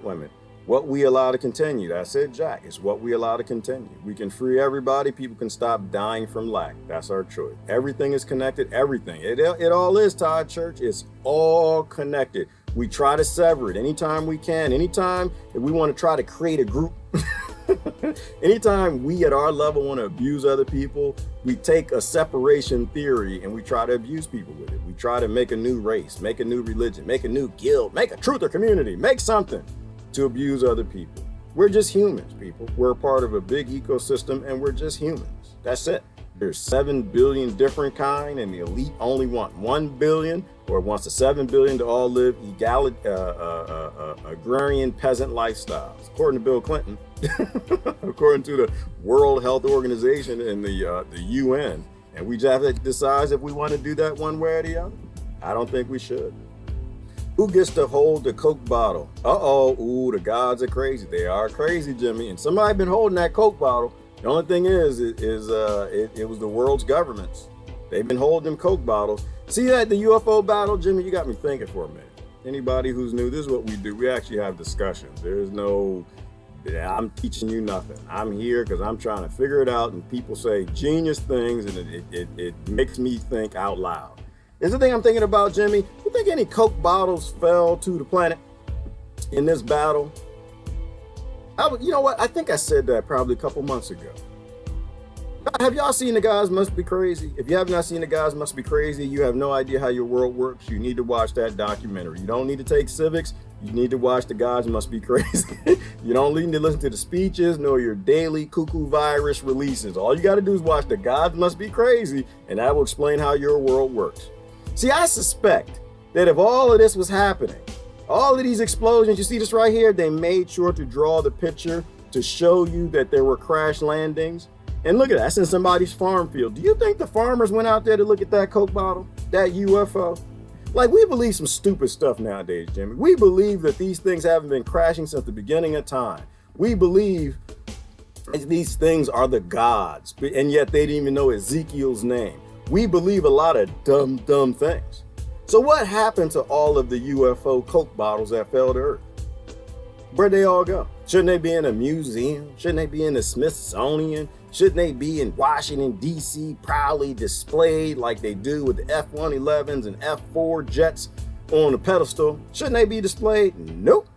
what we allow to continue. That's it, Jack. It's what we allow to continue. We can free everybody. People can stop dying from lack. That's our choice. Everything is connected. Everything. It all is, Todd Church. It's all connected. We try to sever it anytime we can. Anytime if we want to try to create a group. Anytime we at our level want to abuse other people, we take a separation theory and we try to abuse people with it. We try to make a new race, make a new religion, make a new guild, make a truther community, make something to abuse other people. We're just humans, people. We're a part of a big ecosystem and we're just humans. That's it. There's 7 billion different kind and the elite only want 1 billion or wants the 7 billion to all live agrarian peasant lifestyles. According to Bill Clinton, according to the World Health Organization and the UN. And we just have to decide if we want to do that one way or the other. I don't think we should. Who gets to hold the Coke bottle? Ooh, the gods are crazy. They are crazy, Jimmy. And somebody been holding that Coke bottle. The only thing is it was the world's governments. They've been holding them Coke bottles. See that the UFO battle, Jimmy? You got me thinking for a minute. Anybody who's new, this is what we do. We actually have discussions. There's no, I'm teaching you nothing. I'm here because I'm trying to figure it out. And people say genius things, and it makes me think out loud. Is the thing I'm thinking about, Jimmy? You think any Coke bottles fell to the planet in this battle? You know what? I think I said that probably a couple months ago. Have y'all seen The Guys Must Be Crazy? If you have not seen The Guys Must Be Crazy, you have no idea how your world works. You need to watch that documentary. You don't need to take civics. You need to watch The Guys Must Be Crazy. You don't need to listen to the speeches nor your daily cuckoo virus releases. All you got to do is watch The Guys Must Be Crazy, and that will explain how your world works. See, I suspect that if all of this was happening, all of these explosions, you see this right here, they made sure to draw the picture to show you that there were crash landings. And look at that, that's in somebody's farm field. Do you think the farmers went out there to look at that Coke bottle, that UFO? Like, we believe some stupid stuff nowadays, Jimmy. We believe that these things haven't been crashing since the beginning of time. We believe these things are the gods, and yet they didn't even know Ezekiel's name. We believe a lot of dumb things. So what happened to all of the UFO Coke bottles that fell to Earth? Where'd they all go? Shouldn't they be in a museum? Shouldn't they be in the Smithsonian? Shouldn't they be in Washington, D.C., proudly displayed like they do with the F-111s and F-4 jets on a pedestal? Shouldn't they be displayed? Nope.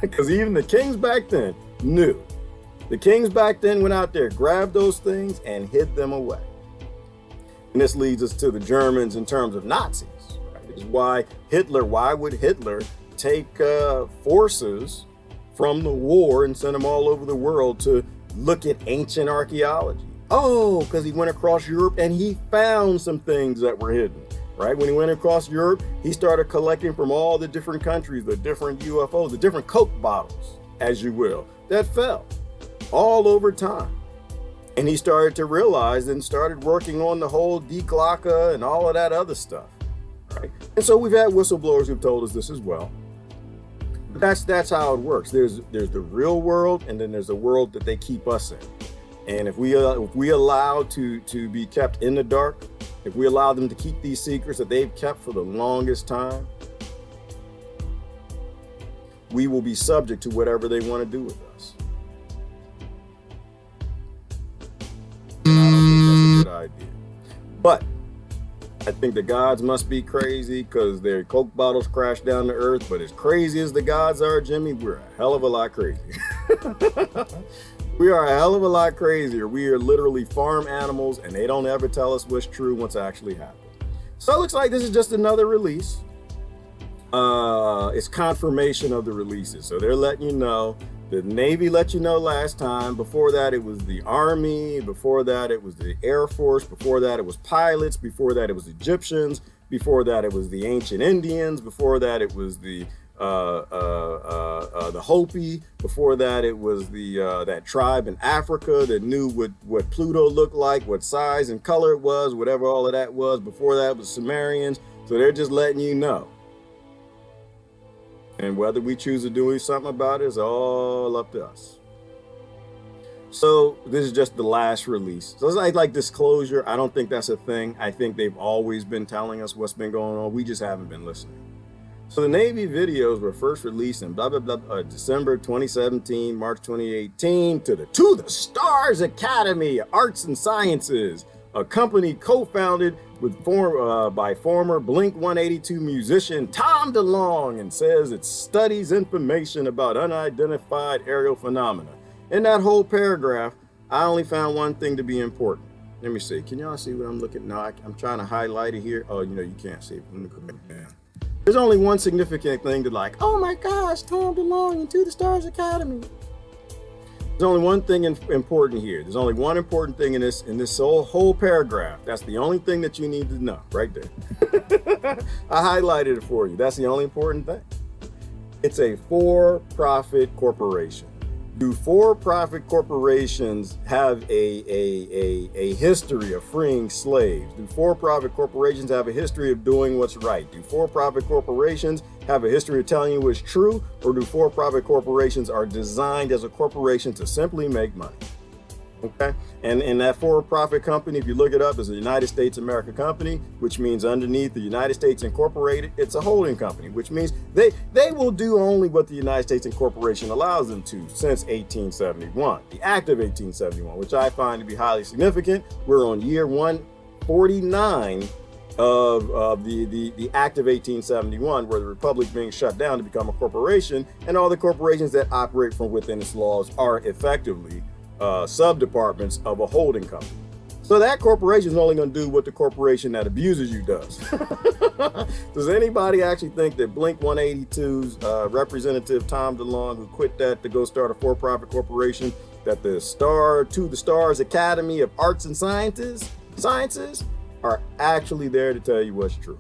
Because even the kings back then knew. The kings back then went out there, grabbed those things, and hid them away. And this leads us to the Germans in terms of Nazis. Right? This is why would Hitler take forces from the war and send them all over the world to look at ancient archaeology? Oh, because he went across Europe and he found some things that were hidden. Right? When he went across Europe, he started collecting from all the different countries, the different UFOs, the different Coke bottles, as you will, that fell all over time. And he started to realize and started working on the whole Deklaka and all of that other stuff. Right? And so we've had whistleblowers who've told us this as well. But that's how it works. There's the real world, and then there's the world that they keep us in. And if we allow to be kept in the dark, if we allow them to keep these secrets that they've kept for the longest time, we will be subject to whatever they want to do with us. And I don't think that's a good idea. But I think the gods must be crazy because their Coke bottles crashed down to earth. But as crazy as the gods are, Jimmy, we're a hell of a lot crazy. We are a hell of a lot crazier. We are literally farm animals, and they don't ever tell us what's true, what's actually happened. So it looks like this is just another release. It's confirmation of the releases. So they're letting you know. The Navy let you know last time. Before that, it was the Army. Before that, it was the Air Force. Before that, it was pilots. Before that, it was Egyptians. Before that, it was the ancient Indians. Before that, it was the Hopi. Before that, it was the that tribe in Africa that knew what Pluto looked like, what size and color it was, whatever all of that was. Before that was Sumerians. So they're just letting you know. And whether we choose to do something about it is all up to us. So this is just the last release. So it's like disclosure. I don't think that's a thing. I think they've always been telling us what's been going on. We just haven't been listening. So the Navy videos were first released in December 2017, March 2018 to the Stars Academy of Arts and Sciences, a company co-founded by former Blink-182 musician Tom DeLonge, and says it studies information about unidentified aerial phenomena. In that whole paragraph, I only found one thing to be important. Let me see. Can y'all see what I'm looking at? No, I'm trying to highlight it here. Oh, you can't see it. Let me go back down. There's only one significant thing to like, oh my gosh, Tom DeLonge into the Stars Academy. There's only one thing important here. There's only one important thing in this whole paragraph. That's the only thing that you need to know right there. I highlighted it for you. That's the only important thing. It's a for-profit corporation. Do for-profit corporations have a history of freeing slaves? Do for-profit corporations have a history of doing what's right? Do for-profit corporations have a history of telling you what's true? Or do for-profit corporations are designed as a corporation to simply make money? Okay, and that for-profit company, if you look it up, is a United States America company, which means underneath the United States Incorporated, it's a holding company, which means they will do only what the United States Incorporation allows them to since 1871, the Act of 1871, which I find to be highly significant. We're on year 149 of the Act of 1871, where the Republic being shut down to become a corporation, and all the corporations that operate from within its laws are effectively sub-departments of a holding company. So that corporation is only going to do what the corporation that abuses you does. Does anybody actually think that Blink-182's representative Tom DeLonge, who quit that to go start a for-profit corporation, that the Stars Academy of Arts and Sciences are actually there to tell you what's true?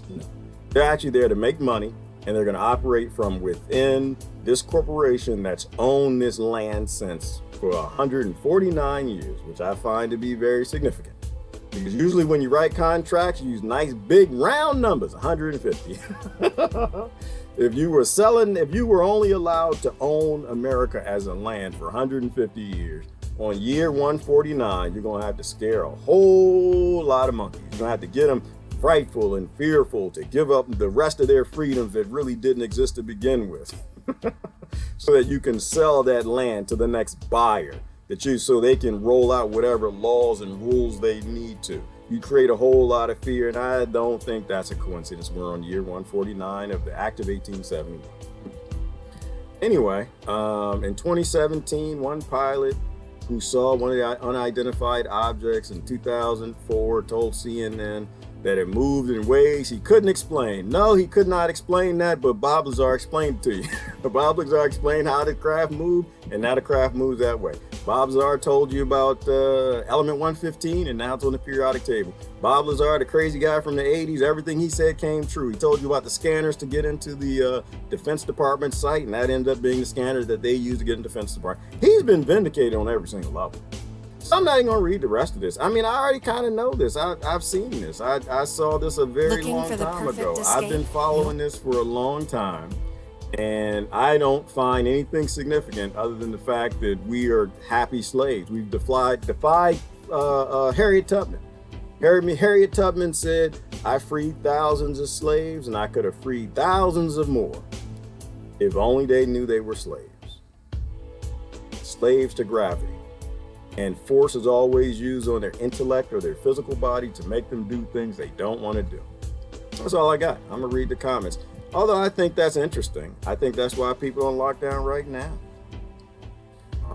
No. They're actually there to make money, and they're going to operate from within this corporation that's owned this land for 149 years, which I find to be very significant. Because usually when you write contracts, you use nice big round numbers, 150. If you were only allowed to own America as a land for 150 years, on year 149, you're going to have to scare a whole lot of monkeys. You're going to have to get them frightful and fearful to give up the rest of their freedoms that really didn't exist to begin with, so that you can sell that land to the next buyer, so they can roll out whatever laws and rules they need to. You create a whole lot of fear, and I don't think that's a coincidence. We're on year 149 of the Act of 1871. Anyway, in 2017, one pilot who saw one of the unidentified objects in 2004 told CNN that it moved in ways he couldn't explain. No, he could not explain that, but Bob Lazar explained it to you. Bob Lazar explained how the craft moved, and now the craft moves that way. Bob Lazar told you about element 115, and now it's on the periodic table. Bob Lazar, the crazy guy from the 80s, everything he said came true. He told you about the scanners to get into the Defense Department site, and that ended up being the scanners that they used to get in the Defense Department. He's been vindicated on every single level. So I'm not even going to read the rest of this. I mean, I already kind of know this. I've seen this. I saw this a very long time ago. I've been following this for a long time, and I don't find anything significant other than the fact that we are happy slaves. We've defied Harriet Tubman. Harriet Tubman said, I freed thousands of slaves, and I could have freed thousands of more if only they knew they were slaves. Slaves to gravity. And force is always used on their intellect or their physical body to make them do things they don't want to do. That's all I got. I'm going to read the comments. Although I think that's interesting. I think that's why people are on lockdown right now.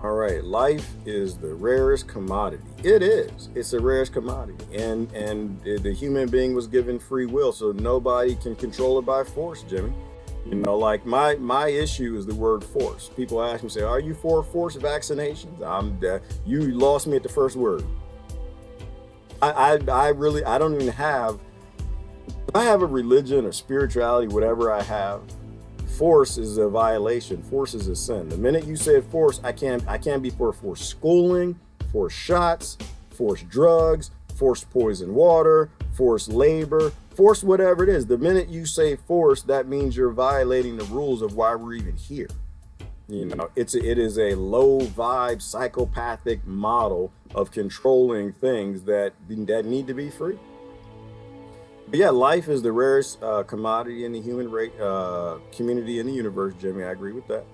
All right. Life is the rarest commodity. It is. It's the rarest commodity. And the human being was given free will, so nobody can control it by force, Jimmy. You know, like my issue is the word force. People ask me, say, are you for forced vaccinations? You lost me at the first word. I don't even have, if I have a religion or spirituality, whatever I have, force is a violation. Force is a sin. The minute you say force, I can't be for forced schooling, forced shots, forced drugs, forced poison water, forced labor, force whatever it is. The minute you say force, that means you're violating the rules of why we're even here. You know, it is a low vibe psychopathic model of controlling things that need to be free. But yeah, life is the rarest commodity in the human community in the universe, Jimmy. I agree with that.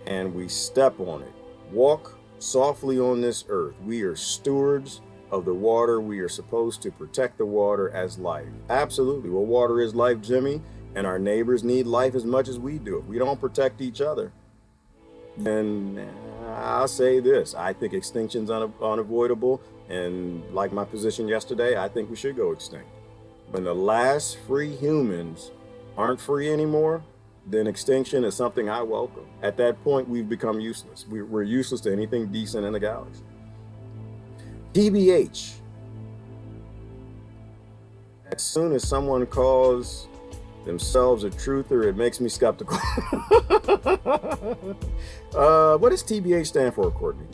And we step on it. Walk softly on this earth. We are stewards of the water. We are supposed to protect the water as life. Absolutely. Well, water is life, Jimmy, and our neighbors need life as much as we do. If we don't protect each other, then I'll say this. I think extinction's unavoidable, and like my position yesterday, I think we should go extinct. When the last free humans aren't free anymore, then extinction is something I welcome. At that point, we've become useless. We're useless to anything decent in the galaxy. TBH. As soon as someone calls themselves a truther, it makes me skeptical. What does TBH stand for, Courtney?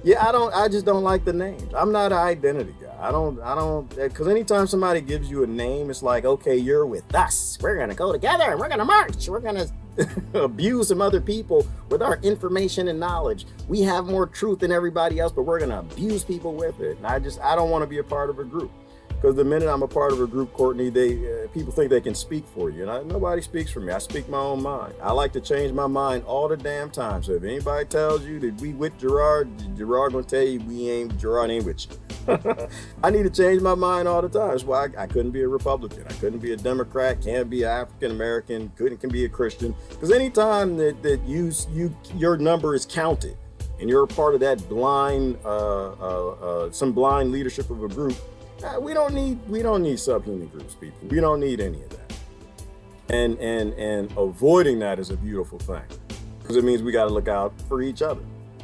Yeah, I just don't like the names. I'm not an identity guy. I don't, because anytime somebody gives you a name, it's like, okay, you're with us. We're going to go together and we're going to march. We're going to abuse some other people with our information and knowledge. We have more truth than everybody else, but we're going to abuse people with it. And I don't want to be a part of a group. Because the minute I'm a part of a group, Courtney, people think they can speak for you. And nobody speaks for me. I speak my own mind. I like to change my mind all the damn time. So if anybody tells you that we with Gerard gonna tell you Gerard ain't with you. I need to change my mind all the time. That's why I couldn't be a Republican. I couldn't be a Democrat. Can't be African American. Can be a Christian. Because anytime that your number is counted and you're a part of that blind, some blind leadership of a group, we don't need subhuman groups, people. We don't need any of that. And avoiding that is a beautiful thing, because it means we got to look out for each other.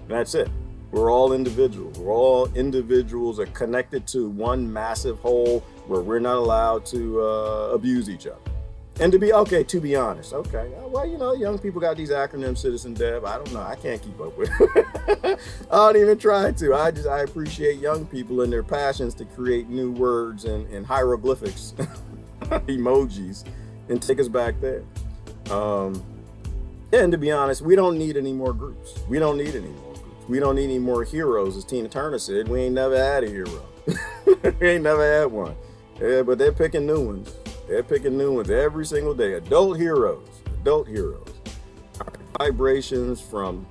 That's it. We're all individuals. We're all individuals are connected to one massive whole where we're not allowed to abuse each other. And to be honest, okay, well, young people got these acronyms, Citizen Dev. I don't know. I can't keep up with it. I don't even try to. I appreciate young people and their passions to create new words and hieroglyphics, emojis, and take us back there. And to be honest, we don't need any more groups. We don't need any more groups. We don't need any more heroes, as Tina Turner said. We ain't never had a hero. We ain't never had one. Yeah, but they're picking new ones. They're picking new ones every single day. Adult heroes. Adult heroes. Vibrations from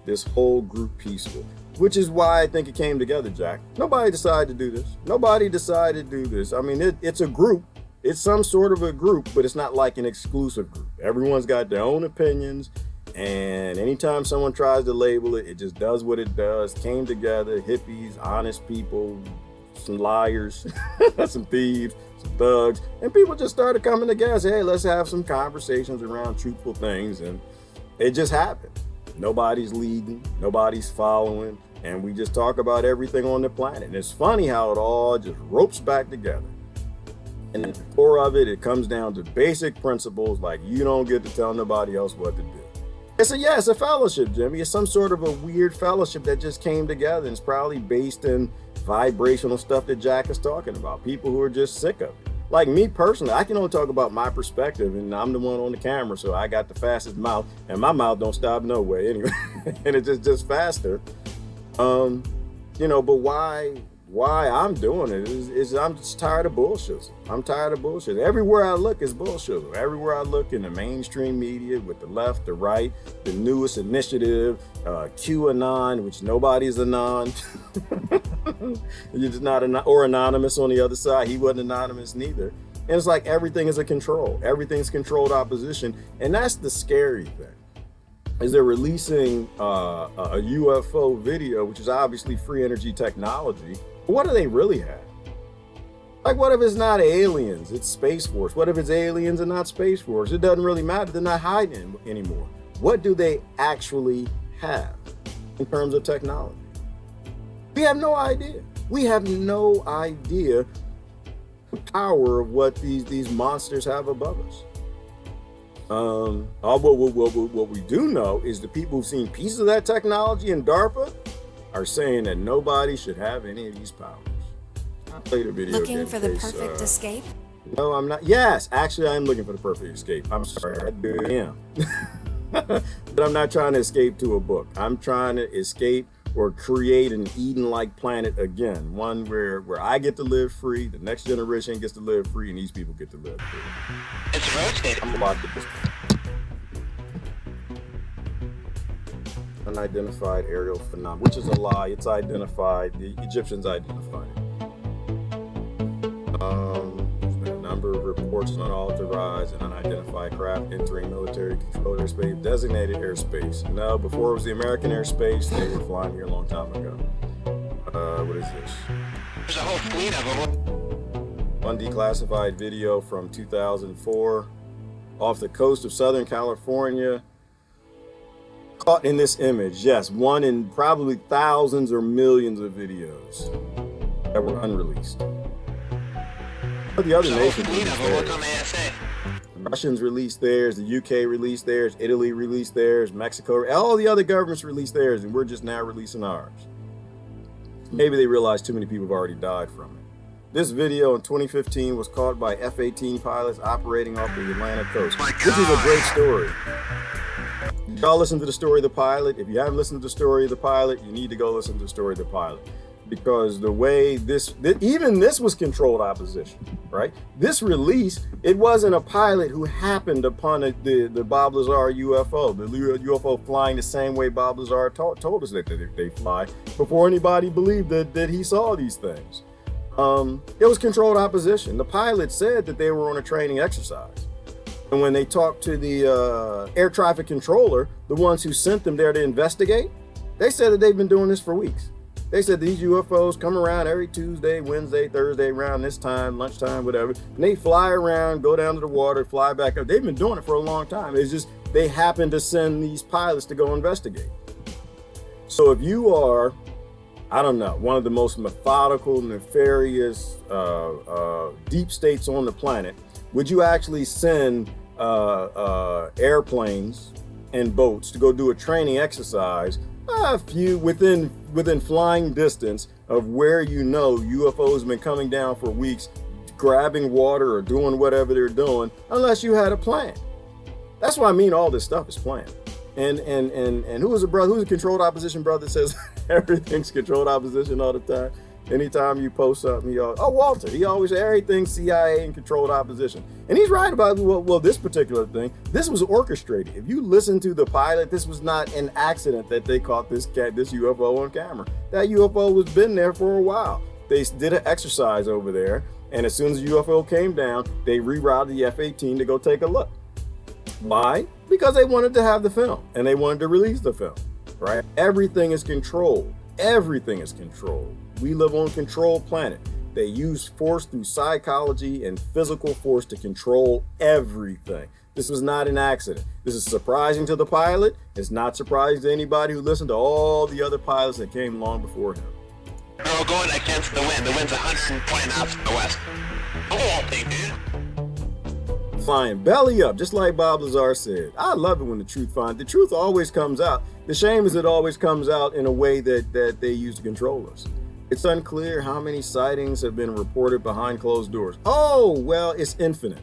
this whole group peaceful. Which is why I think it came together, Jack. Nobody decided to do this. Nobody decided to do this. I mean, it's a group. It's some sort of a group, but it's not like an exclusive group. Everyone's got their own opinions. And anytime someone tries to label it, it just does what it does. Came together, hippies, honest people, some liars, some thieves, some thugs. And people just started coming together and say, hey, let's have some conversations around truthful things. And it just happened. Nobody's leading, nobody's following. And we just talk about everything on the planet. And it's funny how it all just ropes back together. And at the core of it, it comes down to basic principles like you don't get to tell nobody else what to do. It's a fellowship, Jimmy. It's some sort of a weird fellowship that just came together. And it's probably based in vibrational stuff that Jack is talking about. People who are just sick of it. Like me personally, I can only talk about my perspective, and I'm the one on the camera, so I got the fastest mouth, and my mouth don't stop no way anyway. And it's just faster. But why I'm doing it is I'm just tired of bullshit. I'm tired of bullshit. Everywhere I look is bullshit. Everywhere I look in the mainstream media, with the left, the right, the newest initiative, QAnon, which nobody's anon. You're just not or anonymous on the other side. He wasn't anonymous neither. And it's like everything is a control. Everything's controlled opposition. And that's the scary thing. Is they're releasing a UFO video, which is obviously free energy technology. What do they really have? Like, what if it's not aliens, it's Space Force? What if it's aliens and not Space Force? It doesn't really matter. They're not hiding anymore. What do they actually have in terms of technology? We have no idea. We have no idea the power of what these monsters have above us. What we do know is the people who've seen pieces of that technology in DARPA are saying that nobody should have any of these powers. I played a video. Looking for the perfect escape? No, I'm not. Yes, actually, I am looking for the perfect escape. I'm sorry, I am. But I'm not trying to escape to a book. I'm trying to escape or create an Eden-like planet again. One where I get to live free, the next generation gets to live free, and these people get to live free. It's rotating. I'm about to unidentified aerial phenomenon, which is a lie. It's identified. The Egyptians identified it. There's been a number of reports on unauthorized and unidentified craft entering military controlled airspace, designated airspace. No, before it was the American airspace, they were flying here a long time ago. What is this? There's a whole fleet of them. One declassified video from 2004 off the coast of Southern California. Caught in this image, yes, one in probably thousands or millions of videos that were unreleased. But the other nations released theirs. The Russians released theirs, the UK released theirs, Italy released theirs, Mexico, all the other governments released theirs, and we're just now releasing ours. Maybe they realized too many people have already died from it. This video in 2015 was caught by F-18 pilots operating off the Atlanta coast, which is a great story. Y'all listen to the story of the pilot. If you haven't listened to the story of the pilot, you need to go listen to the story of the pilot. Because the way even this was controlled opposition, right? This release, it wasn't a pilot who happened upon the Bob Lazar UFO, the UFO flying the same way Bob Lazar told us that they fly, before anybody believed that he saw these things. It was controlled opposition. The pilot said that they were on a training exercise. And when they talked to the air traffic controller, the ones who sent them there to investigate, they said that they've been doing this for weeks. They said these UFOs come around every Tuesday, Wednesday, Thursday, around this time, lunchtime, whatever. And they fly around, go down to the water, fly back up. They've been doing it for a long time. It's just they happen to send these pilots to go investigate. So if you are, I don't know, one of the most methodical, nefarious, deep states on the planet, would you actually send airplanes and boats to go do a training exercise a few within flying distance of where you know UFOs have been coming down for weeks, grabbing water or doing whatever they're doing, unless you had a plan? That's what I mean. All this stuff is planned. And who's a controlled opposition brother that says everything's controlled opposition all the time? Anytime you post something, Walter, he always say everything CIA and controlled opposition. And he's right about, well, this particular thing, this was orchestrated. If you listen to the pilot, this was not an accident that they caught this UFO on camera. That UFO was been there for a while. They did an exercise over there, and as soon as the UFO came down, they rerouted the F-18 to go take a look. Why? Because they wanted to have the film, and they wanted to release the film, right? Everything is controlled. Everything is controlled. We live on a controlled planet. They use force through psychology and physical force to control everything. This was not an accident. This is surprising to the pilot. It's not surprising to anybody who listened to all the other pilots that came long before him. We're going against the wind. The wind's 120 knots from the west. Oh, dude. Flying belly up, just like Bob Lazar said. I love it when the truth always comes out. The shame is it always comes out in a way that they use to control us. It's unclear how many sightings have been reported behind closed doors. Oh, well, it's infinite.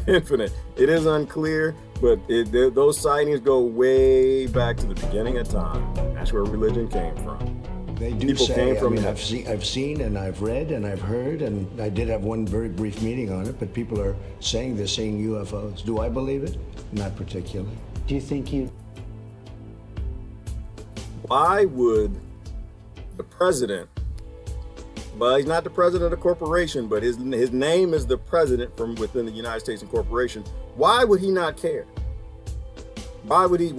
Infinite. It is unclear, but those sightings go way back to the beginning of time. That's where religion came from. They do People say, came from I've seen and I've read and I've heard, and I did have one very brief meeting on it, but people are saying they're seeing UFOs. Do I believe it? Not particularly. Do you think you... Why would the president, well, he's not the president of the corporation, but his name is the president from within the United States Incorporation. Why would he not care? Why would he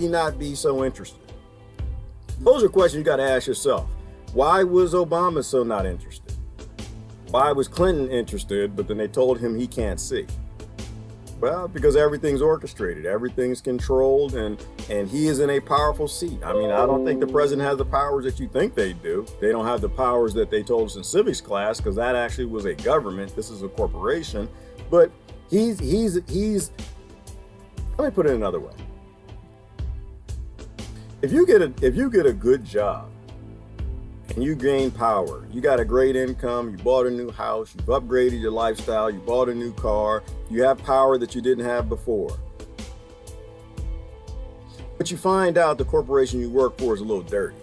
not be so interested? Those are questions you got to ask yourself. Why was Obama so not interested? Why was Clinton interested, but then they told him he can't see? Well, because everything's orchestrated, everything's controlled, and he is in a powerful seat. I mean, I don't think the president has the powers that you think they do. They don't have the powers that they told us in civics class, because that actually was a government. This is a corporation. But he's let me put it another way. If you get a good job and you gain power, you got a great income, you bought a new house, you've upgraded your lifestyle, you bought a new car, you have power that you didn't have before. But you find out the corporation you work for is a little dirty.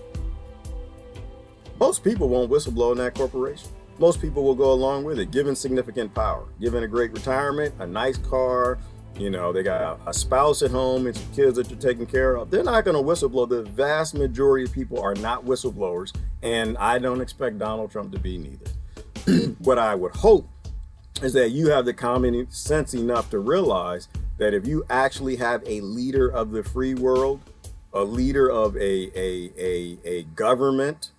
Most people won't whistleblow in that corporation. Most people will go along with it, given significant power, given a great retirement, a nice car, they got a spouse at home and some kids that you're taking care of. They're not going to whistleblow. The vast majority of people are not whistleblowers, and I don't expect Donald Trump to be neither. What I would hope is that you have the common sense enough to realize that if you actually have a leader of the free world, a leader of a government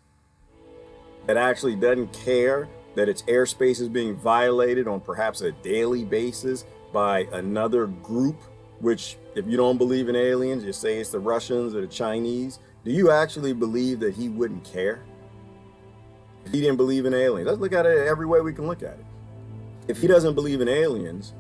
that actually doesn't care that its airspace is being violated on perhaps a daily basis by another group, which if you don't believe in aliens, you say it's the Russians or the Chinese, do you actually believe that he wouldn't care? If he didn't believe in aliens, let's look at it every way we can look at it. If he doesn't believe in aliens,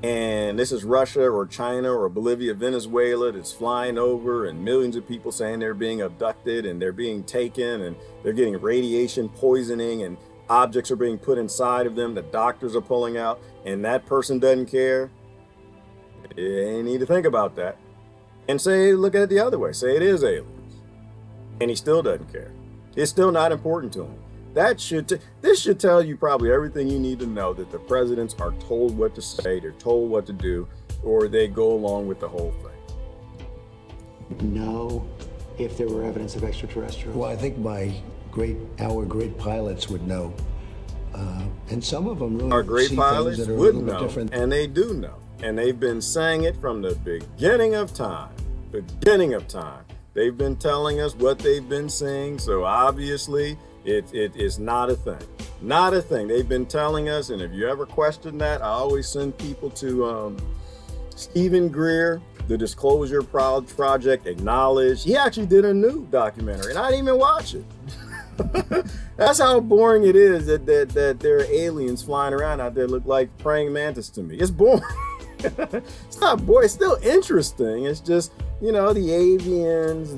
and this is Russia or China or Bolivia, Venezuela that's flying over and millions of people saying they're being abducted and they're being taken and they're getting radiation poisoning and objects are being put inside of them, the doctors are pulling out, and that person doesn't care, you need to think about that. And look at it the other way. Say it is aliens. And he still doesn't care. It's still not important to him. This should tell you probably everything you need to know, that the presidents are told what to say, they're told what to do, or they go along with the whole thing. Know if there were evidence of extraterrestrials? Well, I think our great pilots would know. And some of them really our great see pilots things that are would a little know, different. and they do know. And they've been saying it from the beginning of time. They've been telling us what they've been saying, so obviously it's not a thing. Not a thing. They've been telling us, and if you ever question that, I always send people to Stephen Greer, the Disclosure Project, Acknowledged. He actually did a new documentary, and I didn't even watch it. That's how boring it is that there are aliens flying around out there that look like praying mantis to me. It's boring. It's not boring. It's still interesting. It's just, the avians,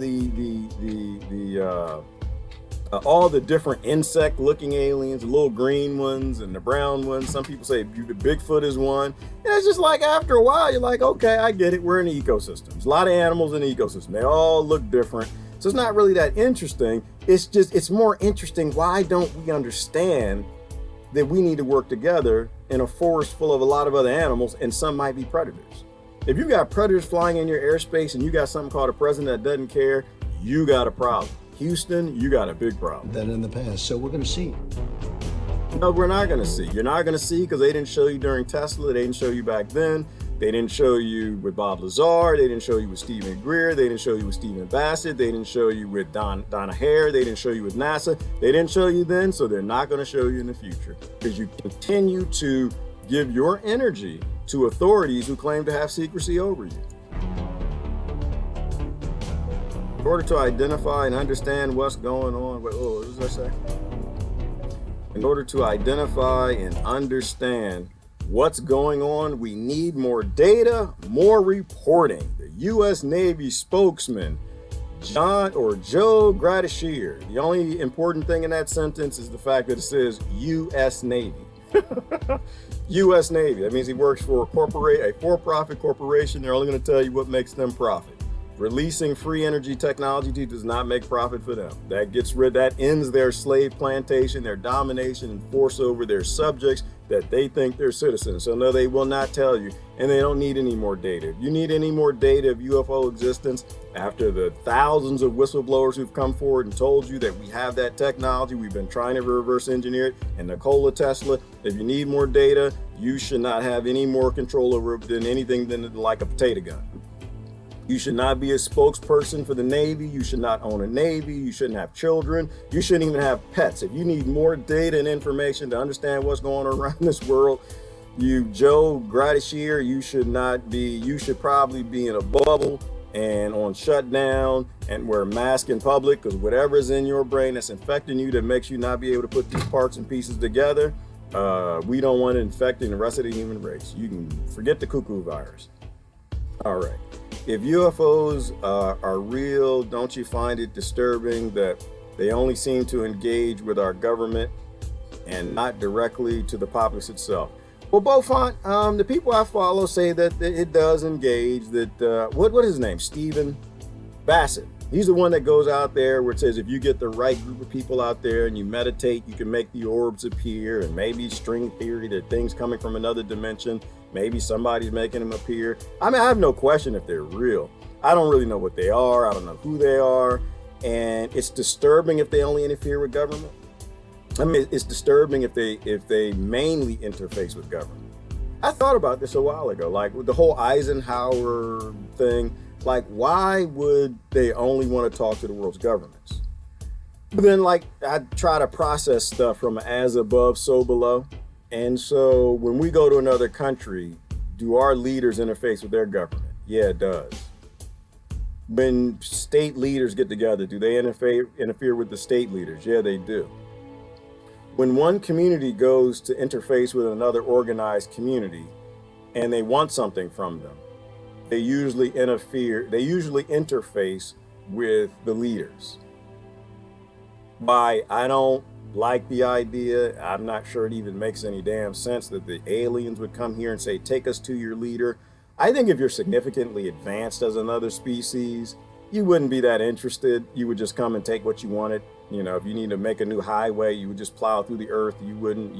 all the different insect-looking aliens, the little green ones and the brown ones. Some people say Bigfoot is one. And it's just like after a while, you're like, okay, I get it. We're in the ecosystems. A lot of animals in the ecosystem. They all look different. So it's not really that interesting. It's more interesting. Why don't we understand that we need to work together in a forest full of a lot of other animals, and some might be predators? If you got predators flying in your airspace and you got something called a president that doesn't care, you got a problem. Houston, you got a big problem. That in the past. So we're going to see. No, we're not going to see. You're not going to see because they didn't show you during Tesla. They didn't show you back then. They didn't show you with Bob Lazar. They didn't show you with Stephen Greer. They didn't show you with Stephen Bassett. They didn't show you with Donna Hare. They didn't show you with NASA. They didn't show you then, so they're not going to show you in the future because you continue to give your energy to authorities who claim to have secrecy over you. In order to identify and understand what's going on, what does that say? In order to identify and understand what's going on, we need more data, more reporting. The U.S. Navy spokesman, Joe Grattashear. The only important thing in that sentence is the fact that it says U.S. Navy. U.S. Navy. That means he works for a for-profit corporation. They're only going to tell you what makes them profit. Releasing free energy technology does not make profit for them. That ends their slave plantation, their domination and force over their subjects that they think they're citizens. So no, they will not tell you, and they don't need any more data. If you need any more data of UFO existence, after the thousands of whistleblowers who've come forward and told you that we have that technology, we've been trying to reverse engineer it, and Nikola Tesla, if you need more data, you should not have any more control over it than anything than like a potato gun. You should not be a spokesperson for the Navy. You should not own a Navy. You shouldn't have children. You shouldn't even have pets. If you need more data and information to understand what's going on around this world, Joe Grattashear, you should probably be in a bubble and on shutdown and wear a mask in public, because whatever is in your brain that's infecting you that makes you not be able to put these parts and pieces together, we don't want it infecting the rest of the human race. You can forget the cuckoo virus. All right. If UFOs are real, don't you find it disturbing that they only seem to engage with our government and not directly to the populace itself? Well, Beaufont, the people I follow say that it does engage, that, what is his name? Stephen Bassett. He's the one that goes out there where it says if you get the right group of people out there and you meditate, you can make the orbs appear, and maybe string theory, that things coming from another dimension. Maybe somebody's making them appear. I mean, I have no question if they're real. I don't really know what they are. I don't know who they are. And it's disturbing if they only interfere with government. I mean, it's disturbing if they mainly interface with government. I thought about this a while ago, like with the whole Eisenhower thing. Like, why would they only want to talk to the world's governments? But then, like, I try to process stuff from as above, so below. And so when we go to another country, do our leaders interface with their government? Yeah, it does. When state leaders get together, do they interfere with the state leaders? Yeah, they do. When one community goes to interface with another organized community and they want something from them, they usually interface with the leaders. Why I don't like the idea, I'm not sure it even makes any damn sense that the aliens would come here and say, take us to your leader. I think if you're significantly advanced as another species, you wouldn't be that interested. You would just come and take what you wanted. You know, if you need to make a new highway, you would just plow through the earth. You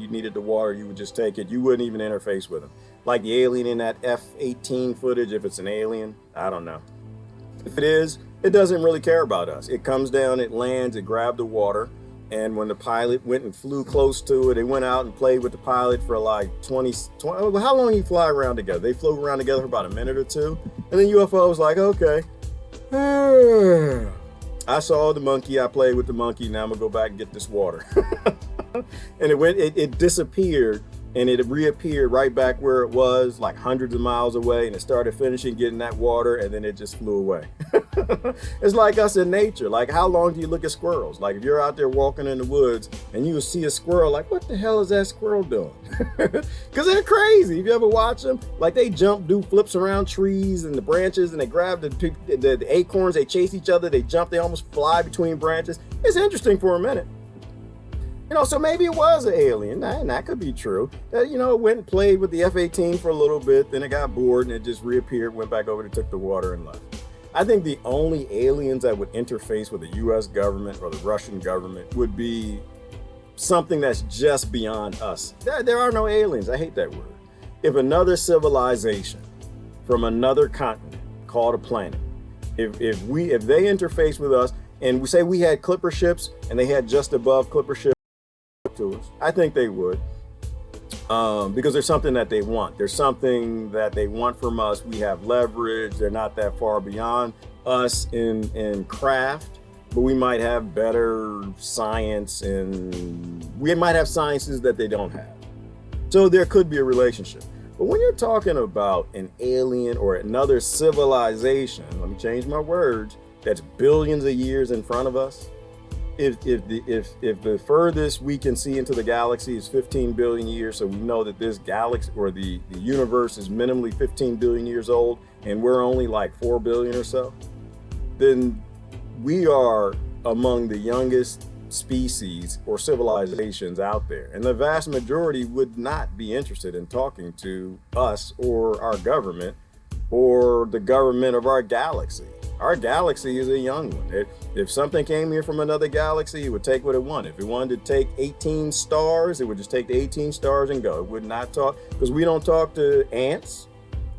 needed the water, you would just take it. You wouldn't even interface with them. Like the alien in that F-18 footage, if it's an alien, I don't know. If it is, it doesn't really care about us. It comes down, it lands, it grabbed the water. And when the pilot went and flew close to it, they went out and played with the pilot for like 20 how long did you fly around together? They flew around together for about a minute or two. And then UFO was like, okay. I saw the monkey, I played with the monkey, now I'm gonna go back and get this water. And it disappeared, and it reappeared right back where it was, like hundreds of miles away, and it started finishing getting that water, and then it just flew away. It's like us in nature. Like, how long do you look at squirrels? Like, if you're out there walking in the woods and you see a squirrel, like, what the hell is that squirrel doing? Because they're crazy. If you ever watch them, like, they jump, do flips around trees and the branches, and they grab the acorns, they chase each other, they jump, they almost fly between branches. It's interesting for a minute. You know, so maybe it was an alien, and that could be true. That, you know, it went and played with the F-18 for a little bit, then it got bored and it just reappeared, went back over and took the water and left. I think the only aliens that would interface with the US government or the Russian government would be something that's just beyond us. There are no aliens. I hate that word. If another civilization from another continent called a planet, if they interface with us and we say we had clipper ships and they had just above clipper ships to us, I think they would. Because there's something that they want. There's something that they want from us. We have leverage. They're not that far beyond us in craft, but we might have better science and we might have sciences that they don't have. So there could be a relationship. But when you're talking about an alien or another civilization, let me change my words, that's billions of years in front of us. If the furthest we can see into the galaxy is 15 billion years, so we know that this galaxy or the universe is minimally 15 billion years old, and we're only like 4 billion or so, then we are among the youngest species or civilizations out there. And the vast majority would not be interested in talking to us or our government or the government of our galaxy. Our galaxy is a young one. If something came here from another galaxy, it would take what it wanted. If it wanted to take 18 stars, it would just take the 18 stars and go. It would not talk, because we don't talk to ants,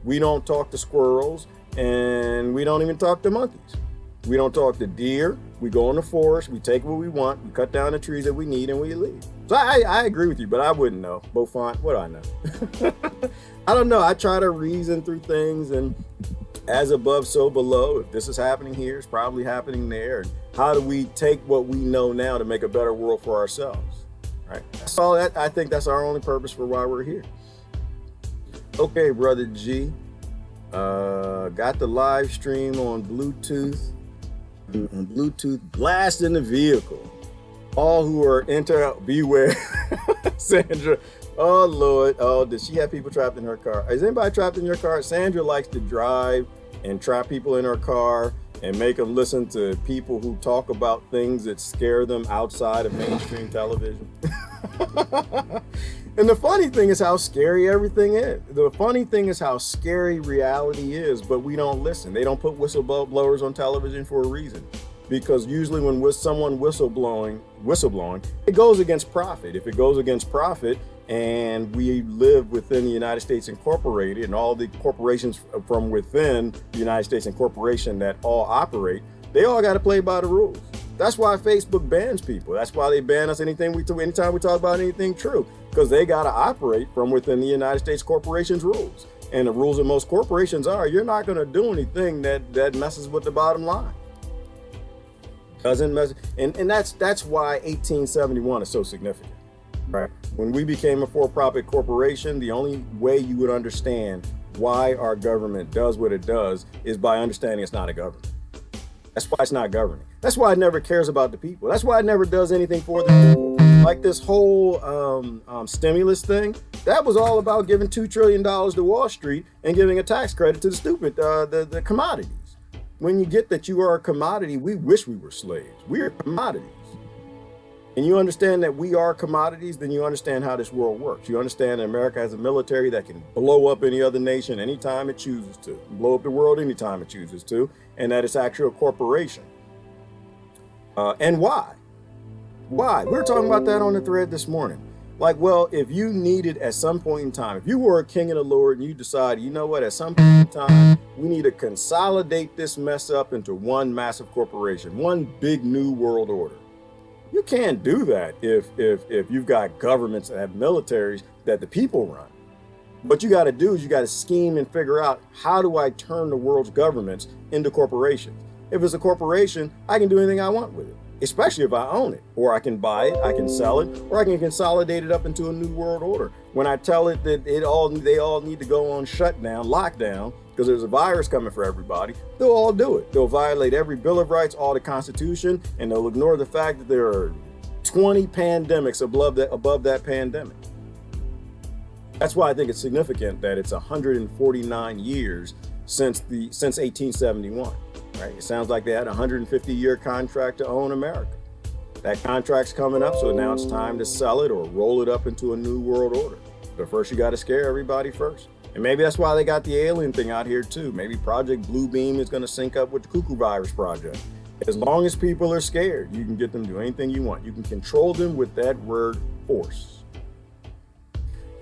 we don't talk to squirrels, and we don't even talk to monkeys. We don't talk to deer. We go in the forest, we take what we want, we cut down the trees that we need, and we leave. So I agree with you, but I wouldn't know. Beaufont, what do I know? I don't know. I try to reason through things, and as above, so below. If this is happening here, it's probably happening there. And how do we take what we know now to make a better world for ourselves? Right? That's all. That I think that's our only purpose for why we're here. Okay, brother G, got the live stream on Bluetooth. Blast in the vehicle. All who are beware. Sandra. Oh Lord, oh, does she have people trapped in her car? Is anybody trapped in your car? Sandra likes to drive and trap people in her car and make them listen to people who talk about things that scare them outside of mainstream television. And the funny thing is how scary everything is. The funny thing is how scary reality is, but we don't listen. They don't put whistleblowers on television for a reason. Because usually when someone whistleblowing, it goes against profit. If it goes against profit, and we live within the United States Incorporated, and all the corporations from within the United States Incorporation that all operate, they all got to play by the rules. That's why Facebook bans people. That's why they ban us anytime we talk about anything true, because they got to operate from within the United States Corporation's rules. And the rules of most corporations are, you're not going to do anything that messes with the bottom line. Doesn't mess, and that's why 1871 is so significant. Right. When we became a for-profit corporation, the only way you would understand why our government does what it does is by understanding it's not a government. That's why it's not governing. That's why it never cares about the people. That's why it never does anything for the people. Like this whole stimulus thing, that was all about giving $2 trillion to Wall Street and giving a tax credit to the stupid, the commodities. When you get that you are a commodity, we wish we were slaves. We are commodities. And you understand that we are commodities, then you understand how this world works. You understand that America has a military that can blow up any other nation anytime it chooses to, blow up the world anytime it chooses to, and that it's actually a corporation. And why? Why? We were talking about that on the thread this morning. Like, well, if you needed at some point in time, if you were a king of the Lord and you decide, you know what, at some point in time, we need to consolidate this mess up into one massive corporation, one big new world order. You can't do that if you've got governments that have militaries that the people run. What you got to do is you got to scheme and figure out, how do I turn the world's governments into corporations? If it's a corporation, I can do anything I want with it, especially if I own it, or I can buy it, I can sell it, or I can consolidate it up into a new world order. When I tell it that they all need to go on shutdown, lockdown, because there's a virus coming for everybody, they'll all do it. They'll violate every Bill of Rights, all the Constitution, and they'll ignore the fact that there are 20 pandemics above that pandemic. That's why I think it's significant that it's 149 years since 1871. Right? It sounds like they had a 150-year contract to own America. That contract's coming up, so now it's time to sell it or roll it up into a new world order. But first, you got to scare everybody first. And maybe that's why they got the alien thing out here too. Maybe Project Bluebeam is going to sync up with the Cuckoo Virus Project. As long as people are scared, you can get them to do anything you want. You can control them with that word force.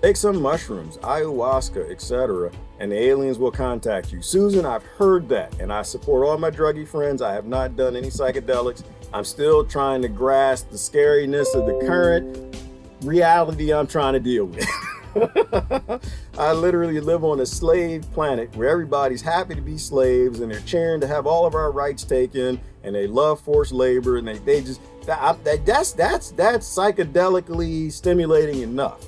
Take some mushrooms, ayahuasca, etc., and the aliens will contact you. Susan, I've heard that, and I support all my druggy friends. I have not done any psychedelics. I'm still trying to grasp the scariness of the current reality I'm trying to deal with. I literally live on a slave planet where everybody's happy to be slaves and they're cheering to have all of our rights taken, and they love forced labor, and they just that's psychedelically stimulating enough.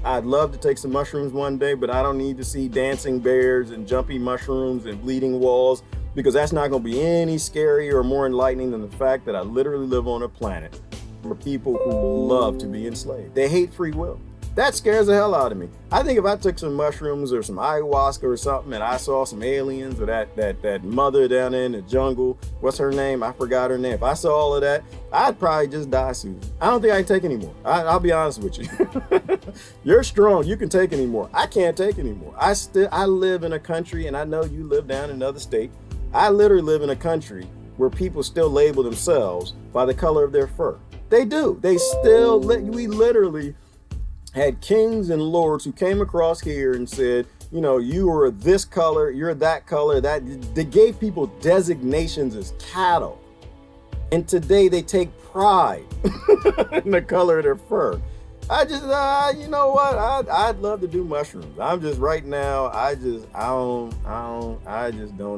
I'd love to take some mushrooms one day, but I don't need to see dancing bears and jumpy mushrooms and bleeding walls, because that's not going to be any scarier or more enlightening than the fact that I literally live on a planet where people who love to be enslaved. They hate free will. That scares the hell out of me. I think if I took some mushrooms or some ayahuasca or something and I saw some aliens or that mother down there in the jungle, what's her name? I forgot her name. If I saw all of that, I'd probably just die soon. I don't think I can take anymore. I'll be honest with you. You're strong. You can take anymore. I can't take anymore. I live in a country, and I know you live down in another state. I literally live in a country where people still label themselves by the color of their fur. They do. They still, we literally had kings and lords who came across here and said, you know, you are this color, you're that color, that they gave people designations as cattle. And today they take pride in the color of their fur. I just, you know what? I'd love to do mushrooms. I'm just right now, I just don't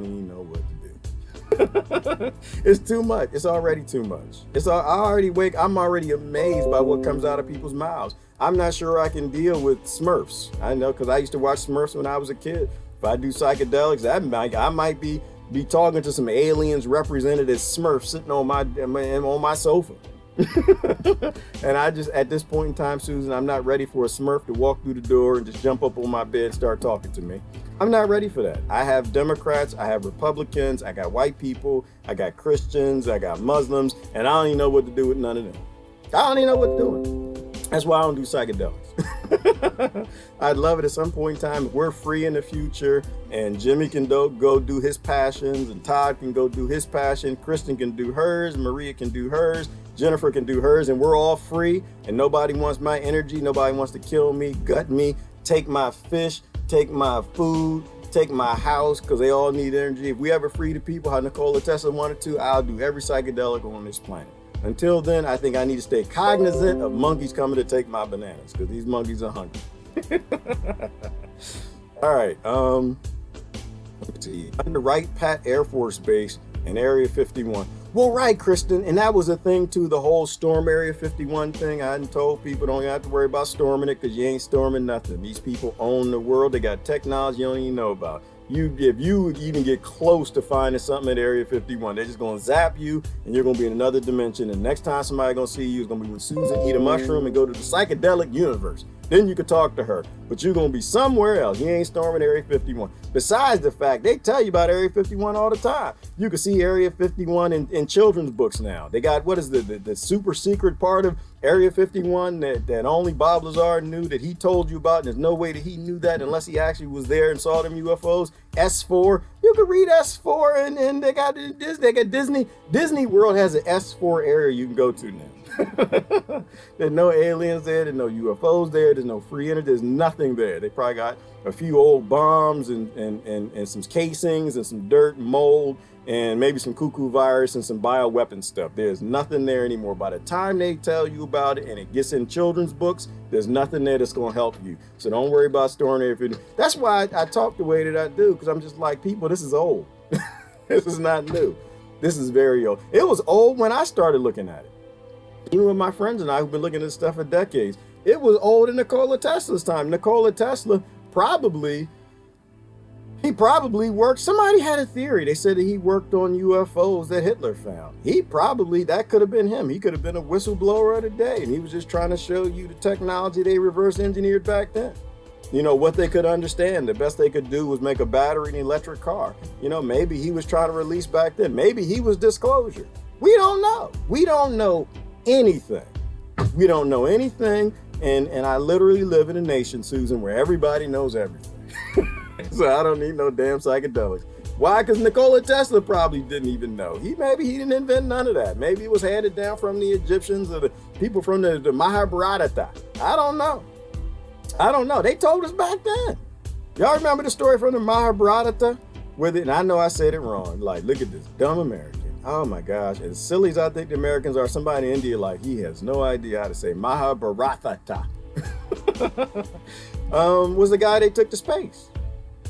even know what to do. It's too much. It's already too much. I'm already amazed by what comes out of people's mouths. I'm not sure I can deal with Smurfs. I know, because I used to watch Smurfs when I was a kid. If I do psychedelics, I might be talking to some aliens represented as Smurfs sitting on my sofa. And I just, at this point in time, Susan, I'm not ready for a Smurf to walk through the door and just jump up on my bed and start talking to me. I'm not ready for that. I have Democrats, I have Republicans, I got white people, I got Christians, I got Muslims, and I don't even know what to do with none of them. I don't even know what to do with them. That's why I don't do psychedelics. I'd love it at some point in time if we're free in the future and Jimmy can go do his passions, and Todd can go do his passion, Kristen can do hers, Maria can do hers, Jennifer can do hers, and we're all free and nobody wants my energy, nobody wants to kill me, gut me, take my fish, take my food, take my house, because they all need energy. If we ever free the people how Nikola Tesla wanted to, I'll do every psychedelic on this planet. Until then, I think I need to stay cognizant of monkeys coming to take my bananas, because these monkeys are hungry. All right. Let's see. Under Wright Pat Air Force Base in Area 51. Well, right, Kristen, and that was a thing too, the whole storm Area 51 thing. I hadn't told people don't have to worry about storming it, because you ain't storming nothing. These people own the world. They got technology you don't even know about. If you even get close to finding something at Area 51, they're just going to zap you and you're going to be in another dimension. And next time somebody's going to see you is going to be when Susan eat a mushroom and go to the psychedelic universe. Then you could talk to her, but you're going to be somewhere else. You ain't storming Area 51. Besides the fact, they tell you about Area 51 all the time. You can see Area 51 in children's books now. They got, what is the super secret part of Area 51 that only Bob Lazar knew, that he told you about, and there's no way that he knew that unless he actually was there and saw them UFOs. S4. You can read S4, and they got Disney. Disney World has an S4 area you can go to now. There's no aliens there, there's no UFOs there, there's no free energy, there's nothing there. They probably got a few old bombs and some casings and some dirt and mold and maybe some cuckoo virus and some bioweapon stuff. There's nothing there anymore. By the time they tell you about it and it gets in children's books, there's nothing there that's going to help you. So don't worry about storing everything. That's why I talk the way that I do, because I'm just like, people, this is old. This is not new. This is very old. It was old when I started looking at it. Even with my friends and I who've been looking at this stuff for decades, it was old in Nikola Tesla's time. Nikola Tesla probably worked, somebody had a theory. They said that he worked on UFOs that Hitler found. That could have been him. He could have been a whistleblower of the day, and he was just trying to show you the technology they reverse engineered back then. You know, what they could understand. The best they could do was make a battery in an electric car. You know, maybe he was trying to release back then. Maybe he was disclosure. We don't know. We don't know anything. We don't know anything, and I literally live in a nation, Susan, where everybody knows everything. So I don't need no damn psychedelics. Why? Because Nikola Tesla probably didn't even know. Maybe he didn't invent none of that. Maybe it was handed down from the Egyptians or the people from the Mahabharata. I don't know. They told us back then. Y'all remember the story from the Mahabharata? And I know I said it wrong. Like, look at this dumb American. Oh my gosh. As silly as I think the Americans are, somebody in India, like, he has no idea how to say Mahabharata. Was the guy they took to space.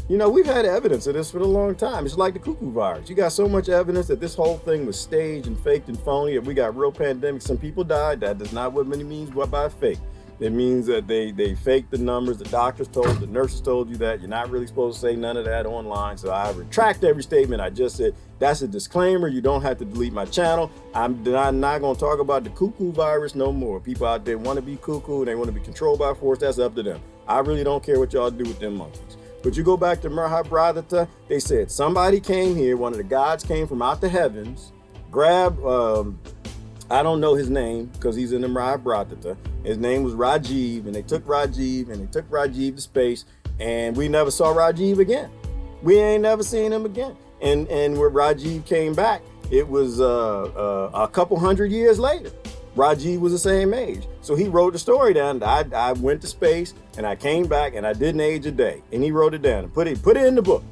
You know, we've had evidence of this for a long time. It's like the cuckoo virus. You got so much evidence that this whole thing was staged and faked and phony. If we got real pandemics, some people died. That does not what many means by fake. It means that they faked the numbers. The doctors told, the nurses told you that. You're not really supposed to say none of that online. So I retract every statement I just said. That's a disclaimer. You don't have to delete my channel. I'm not going to talk about the cuckoo virus no more. People out there want to be cuckoo. They want to be controlled by force. That's up to them. I really don't care what y'all do with them monkeys. But you go back to Mahabharata, they said somebody came here, one of the gods came from out the heavens, grabbed, I don't know his name because he's in the Mahabharata. His name was Rajiv, and they took Rajiv to space, and we never saw Rajiv again. We ain't never seen him again. And when Rajiv came back, it was a couple hundred years later. Rajiv was the same age. So he wrote the story down. I went to space and I came back and I didn't age a day. And he wrote it down and put it in the book.